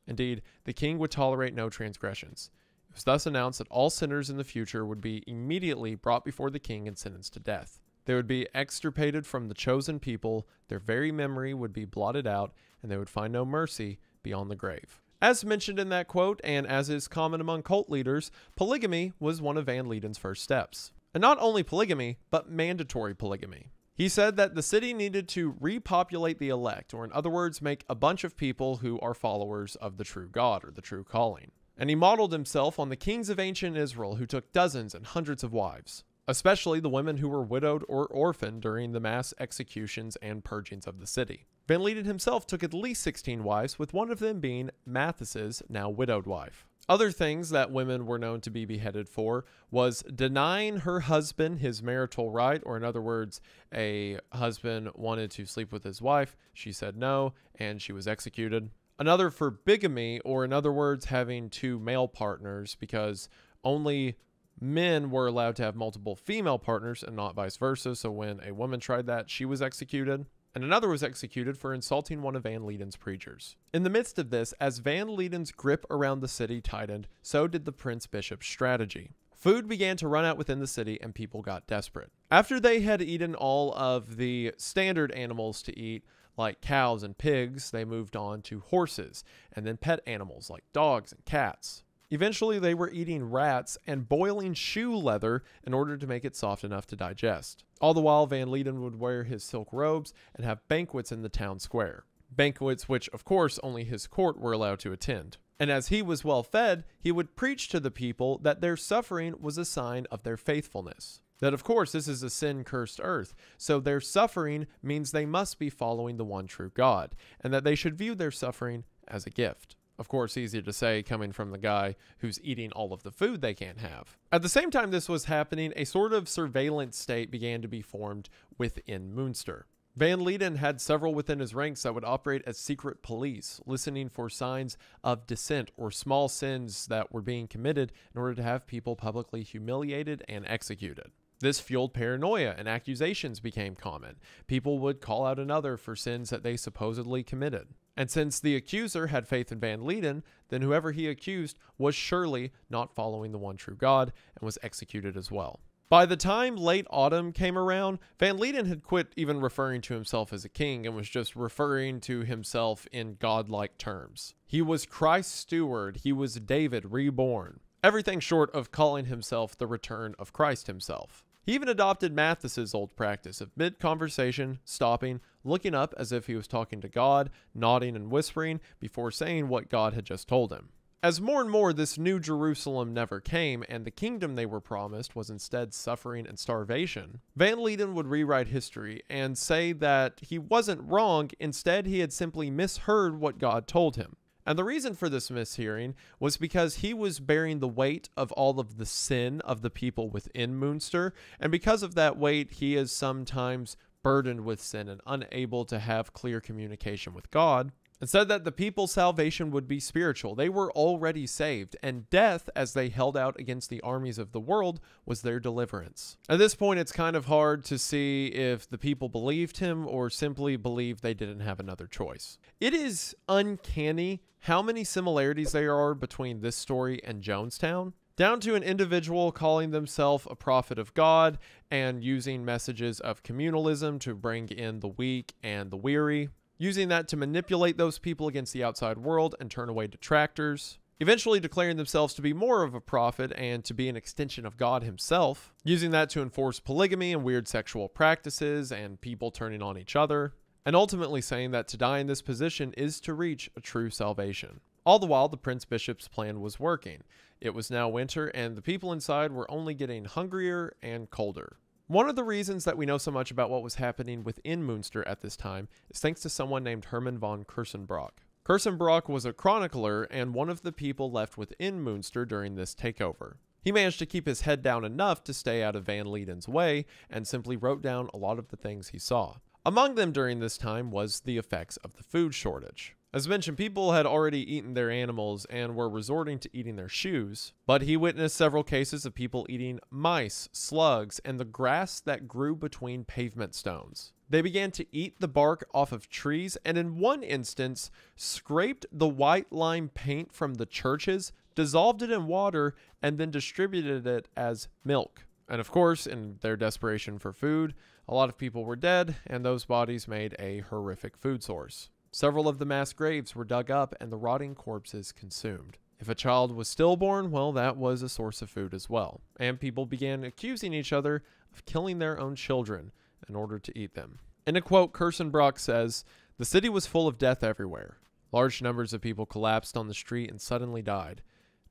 Indeed, the king would tolerate no transgressions. It was thus announced that all sinners in the future would be immediately brought before the king and sentenced to death. They would be extirpated from the chosen people, their very memory would be blotted out, and they would find no mercy beyond the grave. As mentioned in that quote, and as is common among cult leaders, polygamy was one of Van Leden's first steps. And not only polygamy, but mandatory polygamy. He said that the city needed to repopulate the elect, or in other words, make a bunch of people who are followers of the true God, or the true calling. And he modeled himself on the kings of ancient Israel who took dozens and hundreds of wives, especially the women who were widowed or orphaned during the mass executions and purgings of the city. Van Leden himself took at least 16 wives, with one of them being Mathis's now widowed wife. Other things that women were known to be beheaded for was denying her husband his marital right, or in other words, a husband wanted to sleep with his wife, she said no, and she was executed. Another for bigamy, or in other words, having 2 male partners, because only men were allowed to have multiple female partners and not vice versa, so when a woman tried that, she was executed. And another was executed for insulting one of Van Leden's preachers. In the midst of this, as Van Leden's grip around the city tightened, so did the Prince Bishop's strategy. Food began to run out within the city and people got desperate. After they had eaten all of the standard animals to eat, like cows and pigs, they moved on to horses, and then pet animals like dogs and cats. Eventually, they were eating rats and boiling shoe leather in order to make it soft enough to digest. All the while, Van Leden would wear his silk robes and have banquets in the town square. Banquets which, of course, only his court were allowed to attend. And as he was well fed, he would preach to the people that their suffering was a sign of their faithfulness. That, of course, this is a sin-cursed earth, so their suffering means they must be following the one true God, and that they should view their suffering as a gift. Of course, easy to say coming from the guy who's eating all of the food they can't have. At the same time this was happening, a sort of surveillance state began to be formed within Munster. Van Leyden had several within his ranks that would operate as secret police, listening for signs of dissent or small sins that were being committed in order to have people publicly humiliated and executed. This fueled paranoia and accusations became common. People would call out another for sins that they supposedly committed. And since the accuser had faith in Van Leyden, then whoever he accused was surely not following the one true God and was executed as well. By the time late autumn came around, Van Leyden had quit even referring to himself as a king and was just referring to himself in godlike terms. He was Christ's steward. He was David reborn. Everything short of calling himself the return of Christ himself. He even adopted Matthes's old practice of mid-conversation, stopping, looking up as if he was talking to God, nodding and whispering before saying what God had just told him. As more and more this new Jerusalem never came and the kingdom they were promised was instead suffering and starvation, Van Leyden would rewrite history and say that he wasn't wrong, instead he had simply misheard what God told him. And the reason for this mishearing was because he was bearing the weight of all of the sin of the people within Munster, and because of that weight, he is sometimes burdened with sin and unable to have clear communication with God, and said that the people's salvation would be spiritual. They were already saved, and death, as they held out against the armies of the world, was their deliverance. At this point, it's kind of hard to see if the people believed him or simply believed they didn't have another choice. It is uncanny how many similarities there are between this story and Jonestown, down to an individual calling themselves a prophet of God and using messages of communalism to bring in the weak and the weary, using that to manipulate those people against the outside world and turn away detractors, eventually declaring themselves to be more of a prophet and to be an extension of God himself, using that to enforce polygamy and weird sexual practices and people turning on each other, and ultimately saying that to die in this position is to reach a true salvation. All the while, the Prince Bishop's plan was working. It was now winter, and the people inside were only getting hungrier and colder. One of the reasons that we know so much about what was happening within Munster at this time is thanks to someone named Herman von Kersenbrock. Kersenbrock was a chronicler and one of the people left within Munster during this takeover. He managed to keep his head down enough to stay out of Van Leyden's way and simply wrote down a lot of the things he saw. Among them during this time was the effects of the food shortage. As mentioned, people had already eaten their animals and were resorting to eating their shoes, but he witnessed several cases of people eating mice, slugs, and the grass that grew between pavement stones. They began to eat the bark off of trees and in one instance scraped the white lime paint from the churches, dissolved it in water, and then distributed it as milk. And of course, in their desperation for food, a lot of people were dead, and those bodies made a horrific food source. Several of the mass graves were dug up and the rotting corpses consumed. If a child was stillborn, well, that was a source of food as well. And people began accusing each other of killing their own children in order to eat them. In a quote, Kersenbrock says, "The city was full of death everywhere. Large numbers of people collapsed on the street and suddenly died.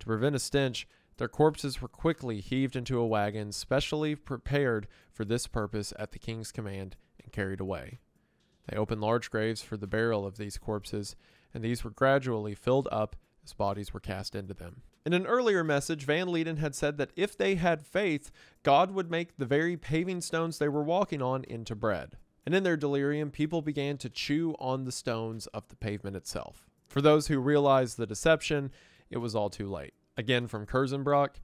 To prevent a stench, their corpses were quickly heaved into a wagon specially prepared for this purpose at the king's command and carried away. They opened large graves for the burial of these corpses, and these were gradually filled up as bodies were cast into them." In an earlier message, Van Leyden had said that if they had faith, God would make the very paving stones they were walking on into bread. And in their delirium, people began to chew on the stones of the pavement itself. For those who realized the deception, it was all too late. Again from Kersenbrock,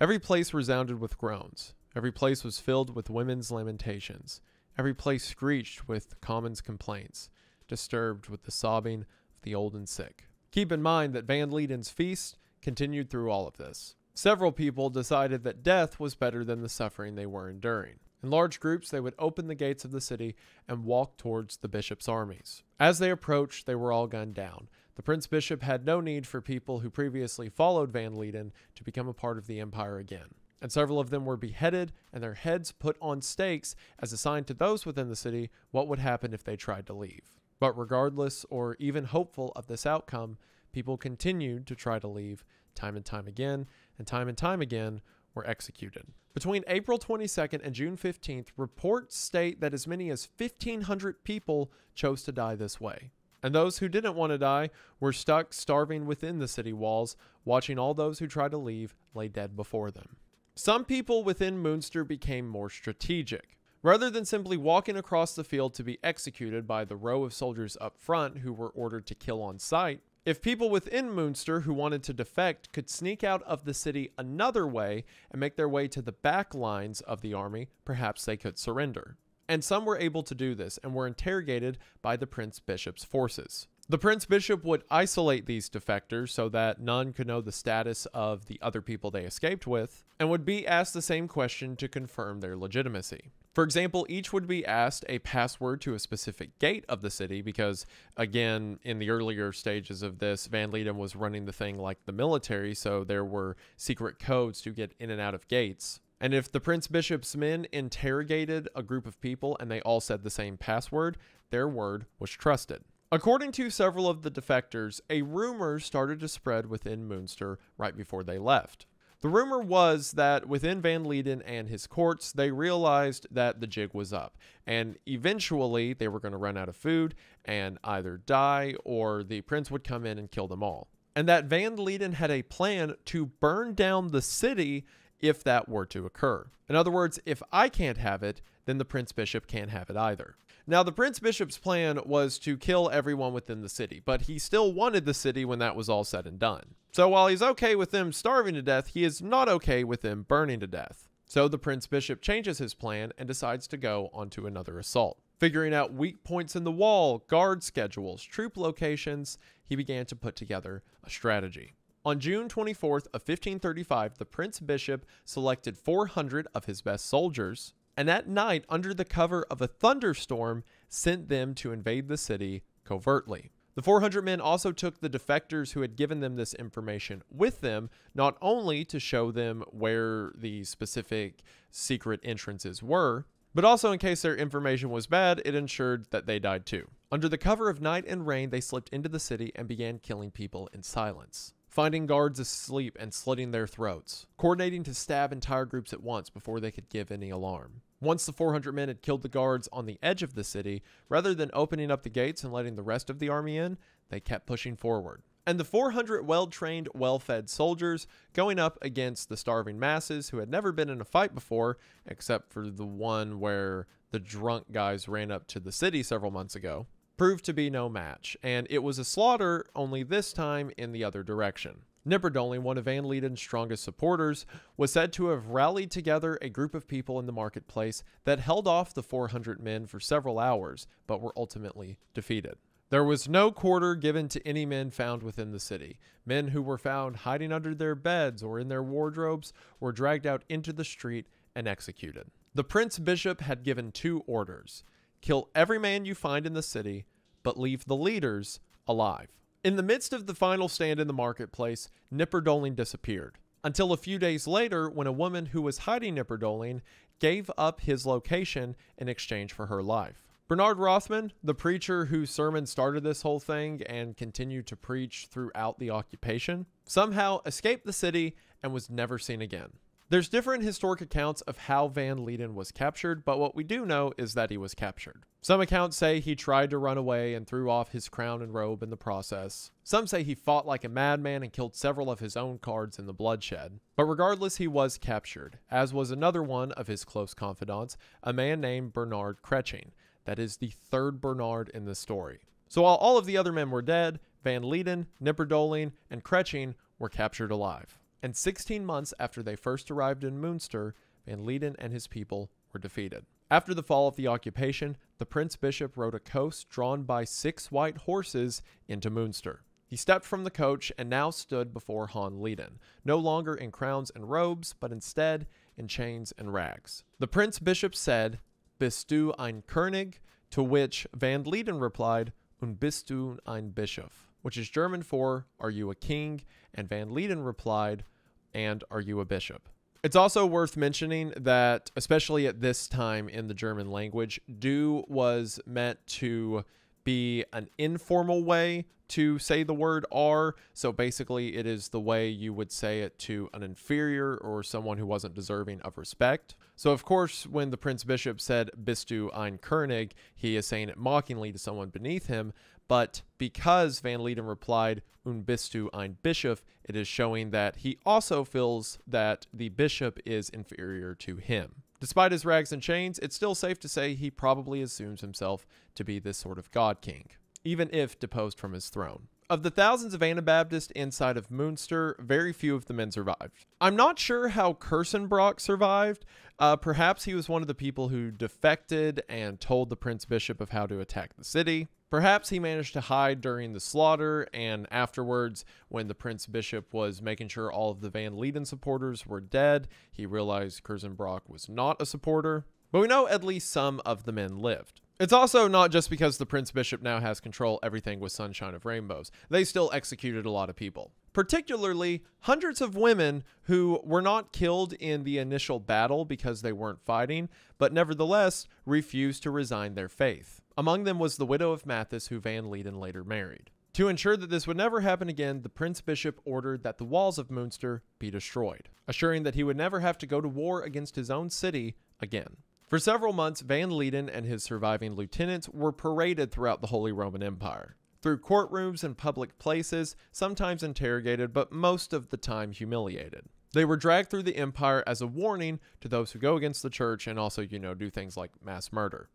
"Every place resounded with groans. Every place was filled with women's lamentations. Every place screeched with commons' complaints, disturbed with the sobbing of the old and sick." Keep in mind that Van Leyden's feast continued through all of this. Several people decided that death was better than the suffering they were enduring. In large groups, they would open the gates of the city and walk towards the bishop's armies. As they approached, they were all gunned down. The Prince Bishop had no need for people who previously followed Van Leyden to become a part of the empire again. And several of them were beheaded and their heads put on stakes as a sign to those within the city what would happen if they tried to leave. But regardless or even hopeful of this outcome, people continued to try to leave time and time again were executed. Between April 22nd and June 15th, reports state that as many as 1,500 people chose to die this way. And those who didn't want to die were stuck starving within the city walls, watching all those who tried to leave lay dead before them. Some people within Munster became more strategic. Rather than simply walking across the field to be executed by the row of soldiers up front who were ordered to kill on sight, if people within Munster who wanted to defect could sneak out of the city another way and make their way to the back lines of the army, perhaps they could surrender. And some were able to do this and were interrogated by the Prince Bishop's forces. The Prince Bishop would isolate these defectors so that none could know the status of the other people they escaped with, and would be asked the same question to confirm their legitimacy. For example, each would be asked a password to a specific gate of the city because, again, in the earlier stages of this, Van Lieden was running the thing like the military, so there were secret codes to get in and out of gates. And if the Prince Bishop's men interrogated a group of people and they all said the same password, their word was trusted. According to several of the defectors, a rumor started to spread within Munster right before they left. The rumor was that within Van Lieden and his courts, they realized that the jig was up, and eventually they were going to run out of food and either die or the prince would come in and kill them all. And that Van Lieden had a plan to burn down the city if that were to occur. In other words, if I can't have it, then the Prince Bishop can't have it either. Now, the Prince Bishop's plan was to kill everyone within the city, but he still wanted the city when that was all said and done. So while he's okay with them starving to death, he is not okay with them burning to death. So the Prince Bishop changes his plan and decides to go onto another assault. Figuring out weak points in the wall, guard schedules, troop locations, he began to put together a strategy. On June 24th of 1535, the Prince Bishop selected 400 of his best soldiers, and at night, under the cover of a thunderstorm, sent them to invade the city covertly. The 400 men also took the defectors who had given them this information with them, not only to show them where the specific secret entrances were, but also in case their information was bad, it ensured that they died too. Under the cover of night and rain, they slipped into the city and began killing people in silence, finding guards asleep and slitting their throats, coordinating to stab entire groups at once before they could give any alarm. Once the 400 men had killed the guards on the edge of the city, rather than opening up the gates and letting the rest of the army in, they kept pushing forward. And the 400 well-trained, well-fed soldiers, going up against the starving masses who had never been in a fight before, except for the one where the drunk guys ran up to the city several months ago, proved to be no match, and it was a slaughter, only this time in the other direction. Nipperdolling, one of Van Lieden's strongest supporters, was said to have rallied together a group of people in the marketplace that held off the 400 men for several hours, but were ultimately defeated. There was no quarter given to any men found within the city. Men who were found hiding under their beds or in their wardrobes were dragged out into the street and executed. The Prince Bishop had given 2 orders: kill every man you find in the city, but leave the leaders alive. In the midst of the final stand in the marketplace, Nipperdolling disappeared, until a few days later when a woman who was hiding Nipperdolling gave up his location in exchange for her life. Bernard Rothman, the preacher whose sermon started this whole thing and continued to preach throughout the occupation, somehow escaped the city and was never seen again. There's different historic accounts of how Van Lieden was captured, but what we do know is that he was captured. Some accounts say he tried to run away and threw off his crown and robe in the process. Some say he fought like a madman and killed several of his own guards in the bloodshed. But regardless, he was captured, as was another one of his close confidants, a man named Bernard Kretsching. That is the 3rd Bernard in the story. So while all of the other men were dead, Van Lieden, Nipperdolling, and Kretsching were captured alive. And 16 months after they first arrived in Munster, Van Lieden and his people were defeated. After the fall of the occupation, the Prince Bishop rode a coach drawn by 6 white horses into Munster. He stepped from the coach and now stood before Van Lieden, no longer in crowns and robes, but instead in chains and rags. The Prince Bishop said, "Bist du ein König?" To which Van Lieden replied, "Und bist du ein Bischof?" which is German for, "Are you a king?" And Van Lieden replied, "And are you a bishop?" It's also worth mentioning that, especially at this time in the German language, du was meant to be an informal way to say the word are. So basically it is the way you would say it to an inferior or someone who wasn't deserving of respect. So of course, when the Prince Bishop said "Bist du ein König," he is saying it mockingly to someone beneath him, but because Van Lieden replied, "Un bist du ein Bischof," it is showing that he also feels that the bishop is inferior to him. Despite his rags and chains, it's still safe to say he probably assumes himself to be this sort of god king, even if deposed from his throne. Of the thousands of Anabaptists inside of Münster, very few of the men survived. I'm not sure how Kersenbrock survived. Perhaps he was one of the people who defected and told the Prince Bishop of how to attack the city. Perhaps he managed to hide during the slaughter, and afterwards, when the Prince Bishop was making sure all of the Van Lieden supporters were dead, he realized Kersenbrock was not a supporter. But we know at least some of the men lived. It's also not just because the Prince Bishop now has control everything with sunshine of rainbows. They still executed a lot of people. Particularly hundreds of women who were not killed in the initial battle because they weren't fighting, but nevertheless refused to resign their faith. Among them was the widow of Mathis, who Van Lieden later married. To ensure that this would never happen again, the Prince Bishop ordered that the walls of Münster be destroyed, assuring that he would never have to go to war against his own city again. For several months, Van Lieden and his surviving lieutenants were paraded throughout the Holy Roman Empire, through courtrooms and public places, sometimes interrogated, but most of the time humiliated. They were dragged through the empire as a warning to those who go against the church and also, do things like mass murder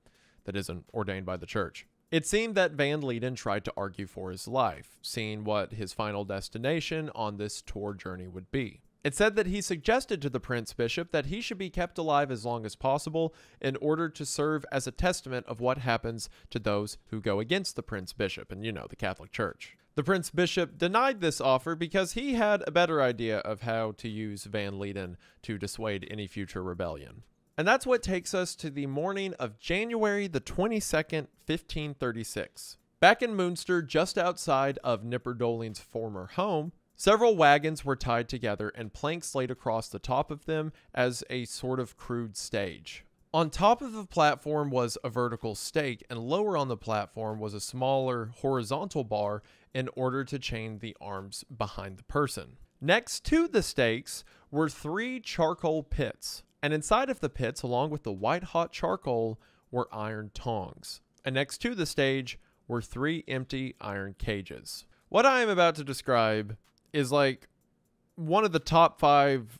that isn't ordained by the church. It seemed that Van Lieden tried to argue for his life, seeing what his final destination on this tour journey would be. It said that he suggested to the Prince Bishop that he should be kept alive as long as possible in order to serve as a testament of what happens to those who go against the Prince Bishop and, the Catholic Church. The Prince Bishop denied this offer because he had a better idea of how to use Van Lieden to dissuade any future rebellion. And that's what takes us to the morning of January the 22nd, 1536. Back in Münster, just outside of Knipperdolling's former home, several wagons were tied together and planks laid across the top of them as a sort of crude stage. On top of the platform was a vertical stake, and lower on the platform was a smaller horizontal bar in order to chain the arms behind the person. Next to the stakes were 3 charcoal pits, and inside of the pits, along with the white-hot charcoal, were iron tongs. And next to the stage were 3 empty iron cages. What I am about to describe is like one of the top 5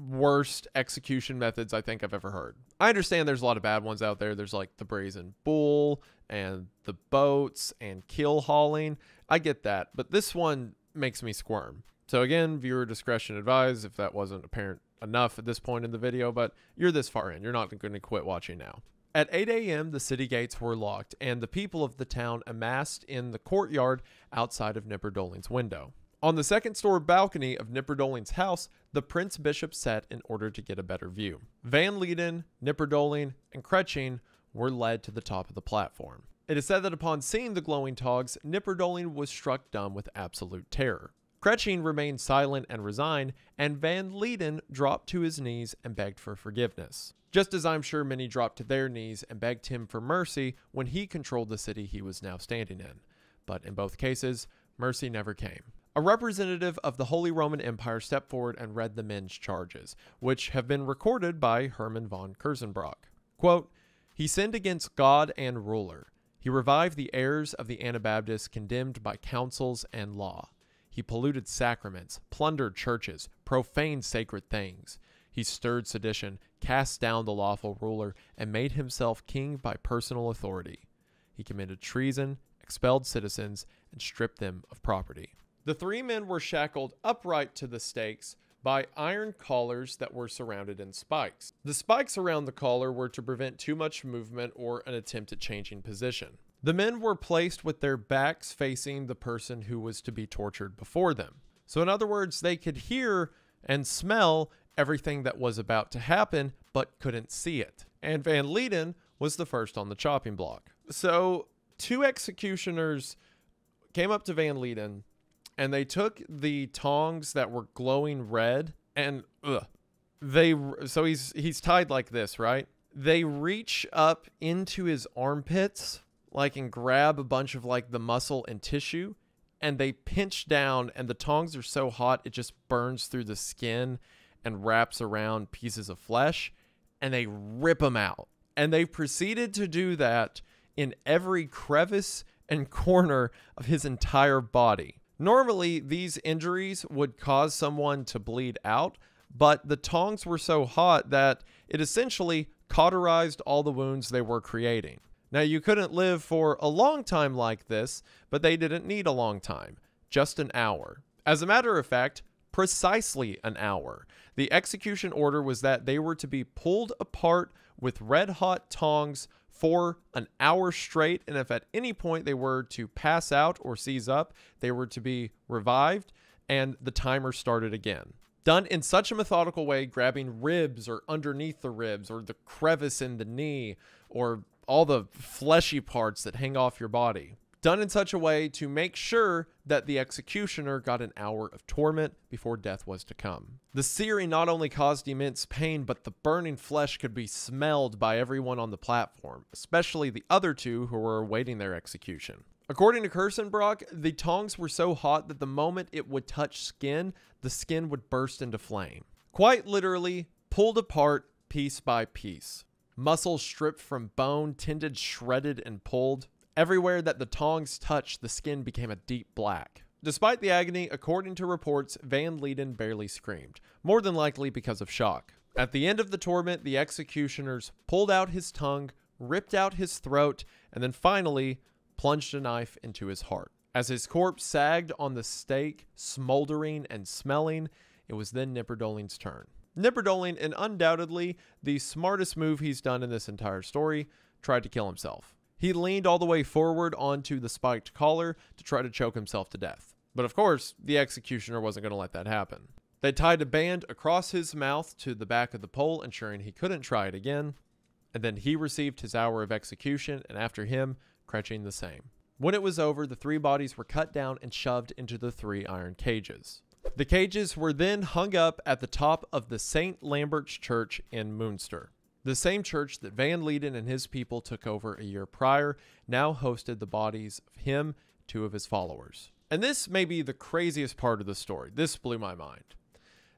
worst execution methods I think I've ever heard. I understand there's a lot of bad ones out there. There's like the brazen bull and the boats and keel hauling. I get that, but this one makes me squirm. So again, viewer discretion advised if that wasn't apparent enough at this point in the video, but you're this far in. You're not going to quit watching now. At 8 a.m., the city gates were locked, and the people of the town amassed in the courtyard outside of Knipperdolling's window. On the second-story balcony of Knipperdolling's house, the Prince Bishop sat in order to get a better view. Van Lieden, Knipperdolling, and Kretsching were led to the top of the platform. It is said that upon seeing the glowing togs, Knipperdolling was struck dumb with absolute terror. Kretsching remained silent and resigned, and Van Lieden dropped to his knees and begged for forgiveness. Just as I'm sure many dropped to their knees and begged him for mercy when he controlled the city he was now standing in. But in both cases, mercy never came. A representative of the Holy Roman Empire stepped forward and read the men's charges, which have been recorded by Hermann von Kersenbrock. Quote, "He sinned against God and ruler. He revived the errors of the Anabaptists condemned by councils and law. He polluted sacraments, plundered churches, profaned sacred things. He stirred sedition, cast down the lawful ruler, and made himself king by personal authority. He committed treason, expelled citizens, and stripped them of property." The 3 men were shackled upright to the stakes by iron collars that were surrounded in spikes. The spikes around the collar were to prevent too much movement or an attempt at changing position. The men were placed with their backs facing the person who was to be tortured before them. So in other words, they could hear and smell everything that was about to happen, but couldn't see it. And Van Lieden was the first on the chopping block. So 2 executioners came up to Van Lieden, and they took the tongs that were glowing red, and so he's tied like this, right? They reach up into his armpits, and grab a bunch of the muscle and tissue, and they pinch down, and the tongs are so hot it just burns through the skin and wraps around pieces of flesh, and they rip them out. And they proceeded to do that in every crevice and corner of his entire body. Normally, these injuries would cause someone to bleed out, but the tongs were so hot that it essentially cauterized all the wounds they were creating. Now, you couldn't live for a long time like this, but they didn't need a long time, just an hour. As a matter of fact, precisely an hour. The execution order was that they were to be pulled apart with red-hot tongs for an hour straight, and if at any point they were to pass out or seize up, they were to be revived, and the timer started again. Done in such a methodical way, grabbing ribs or underneath the ribs or the crevice in the knee or all the fleshy parts that hang off your body. Done in such a way to make sure that the executioner got an hour of torment before death was to come. The searing not only caused immense pain, but the burning flesh could be smelled by everyone on the platform, especially the other two who were awaiting their execution. According to Kirstenbrock, the tongs were so hot that the moment it would touch skin, the skin would burst into flame. Quite literally, pulled apart piece by piece. Muscle stripped from bone, tendons shredded and pulled. Everywhere that the tongs touched, the skin became a deep black. Despite the agony, according to reports, Van Leiden barely screamed, more than likely because of shock. At the end of the torment, the executioners pulled out his tongue, ripped out his throat, and then finally plunged a knife into his heart. As his corpse sagged on the stake, smoldering and smelling, it was then Nipperdoling's turn. Nipperdoling, and undoubtedly the smartest move he's done in this entire story, tried to kill himself. He leaned all the way forward onto the spiked collar to try to choke himself to death. But of course, the executioner wasn't going to let that happen. They tied a band across his mouth to the back of the pole, ensuring he couldn't try it again. And then he received his hour of execution, and after him, Kretching the same. When it was over, the three bodies were cut down and shoved into the 3 iron cages. The cages were then hung up at the top of the St. Lambert's Church in Münster. The same church that Van Leiden and his people took over a year prior now hosted the bodies of him, 2 of his followers. And this may be the craziest part of the story. This blew my mind.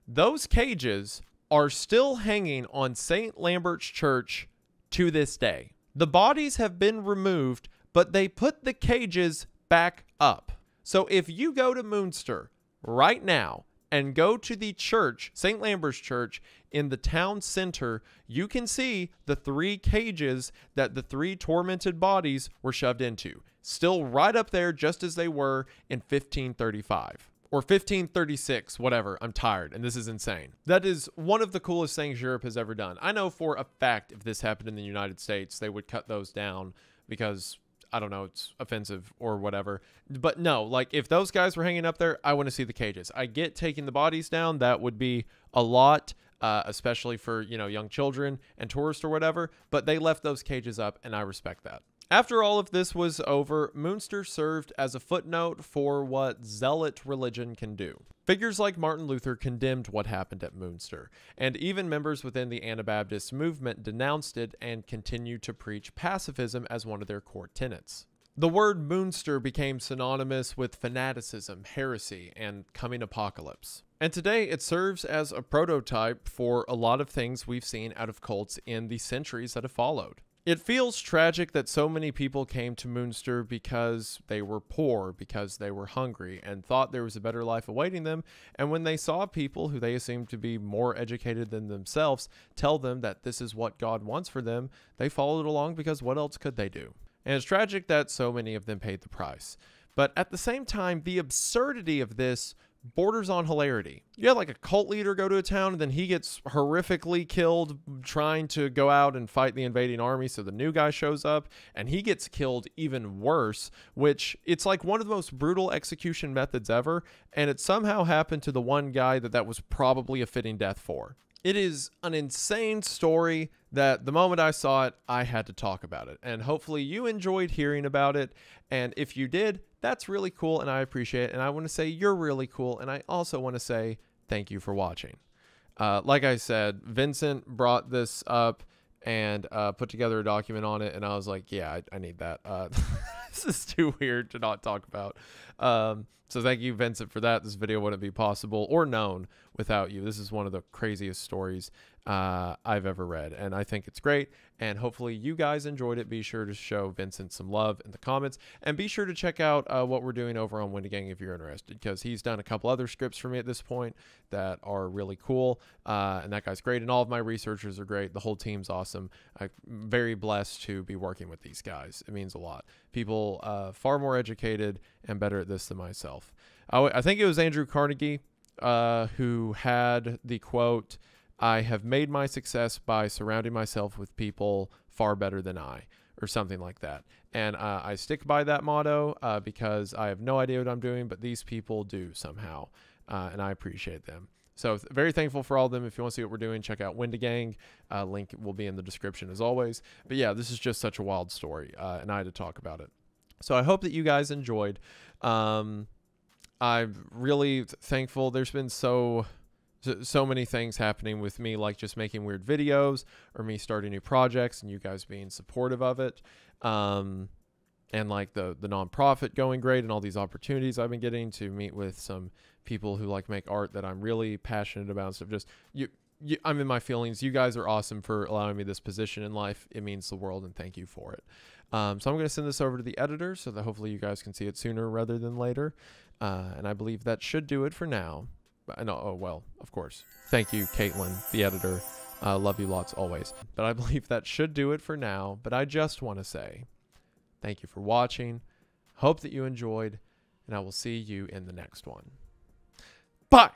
Those cages are still hanging on St. Lambert's Church to this day. The bodies have been removed, but they put the cages back up. So if you go to Münster right now and go to the church, St. Lambert's Church, in the town center, you can see the 3 cages that the 3 tormented bodies were shoved into. Still right up there, just as they were in 1535. Or 1536, whatever. I'm tired, and this is insane. That is one of the coolest things Europe has ever done. I know for a fact if this happened in the United States, they would cut those down because, I don't know, it's offensive or whatever. But no, like, if those guys were hanging up there, I want to see the cages. I get taking the bodies down. That would be a lot, especially for, you know, young children and tourists or whatever. But they left those cages up, and I respect that. After all of this was over, Münster served as a footnote for what zealot religion can do. Figures like Martin Luther condemned what happened at Münster, and even members within the Anabaptist movement denounced it and continued to preach pacifism as one of their core tenets. The word Münster became synonymous with fanaticism, heresy, and coming apocalypse. And today it serves as a prototype for a lot of things we've seen out of cults in the centuries that have followed. It feels tragic that so many people came to Münster because they were poor, because they were hungry, and thought there was a better life awaiting them, and when they saw people who they assumed to be more educated than themselves tell them that this is what God wants for them, they followed along because what else could they do? And it's tragic that so many of them paid the price. But at the same time, the absurdity of this borders on hilarity. You had like a cult leader go to a town and then he gets horrifically killed trying to go out and fight the invading army, so the new guy shows up and he gets killed even worse, which it's like one of the most brutal execution methods ever, and it somehow happened to the one guy that was probably a fitting death for. It is an insane story that the moment I saw it, I had to talk about it. And hopefully you enjoyed hearing about it. And if you did, that's really cool and I appreciate it. And I want to say you're really cool. And I also want to say thank you for watching. Like I said, Vincent brought this up and put together a document on it. And I was like, yeah, I need that. This is too weird to not talk about. So thank you, Vincent, for that. This video wouldn't be possible or known without you. This is one of the craziest stories I've ever read, and I think it's great, and hopefully you guys enjoyed it. Be sure to show Vincent some love in the comments, and be sure to check out what we're doing over on Wendigang if you're interested, because he's done a couple other scripts for me at this point that are really cool, and that guy's great, and all of my researchers are great. The whole team's awesome. I'm very blessed to be working with these guys. It means a lot. People far more educated and better at this than myself. I think it was Andrew Carnegie who had the quote, "I have made my success by surrounding myself with people far better than I," or something like that. And I stick by that motto because I have no idea what I'm doing, but these people do somehow, and I appreciate them. So very thankful for all of them. If you want to see what we're doing, check out Wendigang. Link will be in the description as always. But yeah, this is just such a wild story, and I had to talk about it. So I hope that you guys enjoyed. I'm really thankful. There's been so many things happening with me, like just making weird videos or me starting new projects and you guys being supportive of it. And like the nonprofit going great and all these opportunities I've been getting to meet with some people who like make art that I'm really passionate about and stuff. Just I'm in my feelings. You guys are awesome for allowing me this position in life. It means the world, and thank you for it. So I'm going to send this over to the editor so that hopefully you guys can see it sooner rather than later. And I believe that should do it for now. No, oh, well, of course. Thank you, Caitlin, the editor. Love you lots always. But I believe that should do it for now. But I just want to say thank you for watching. Hope that you enjoyed, and I will see you in the next one. Bye!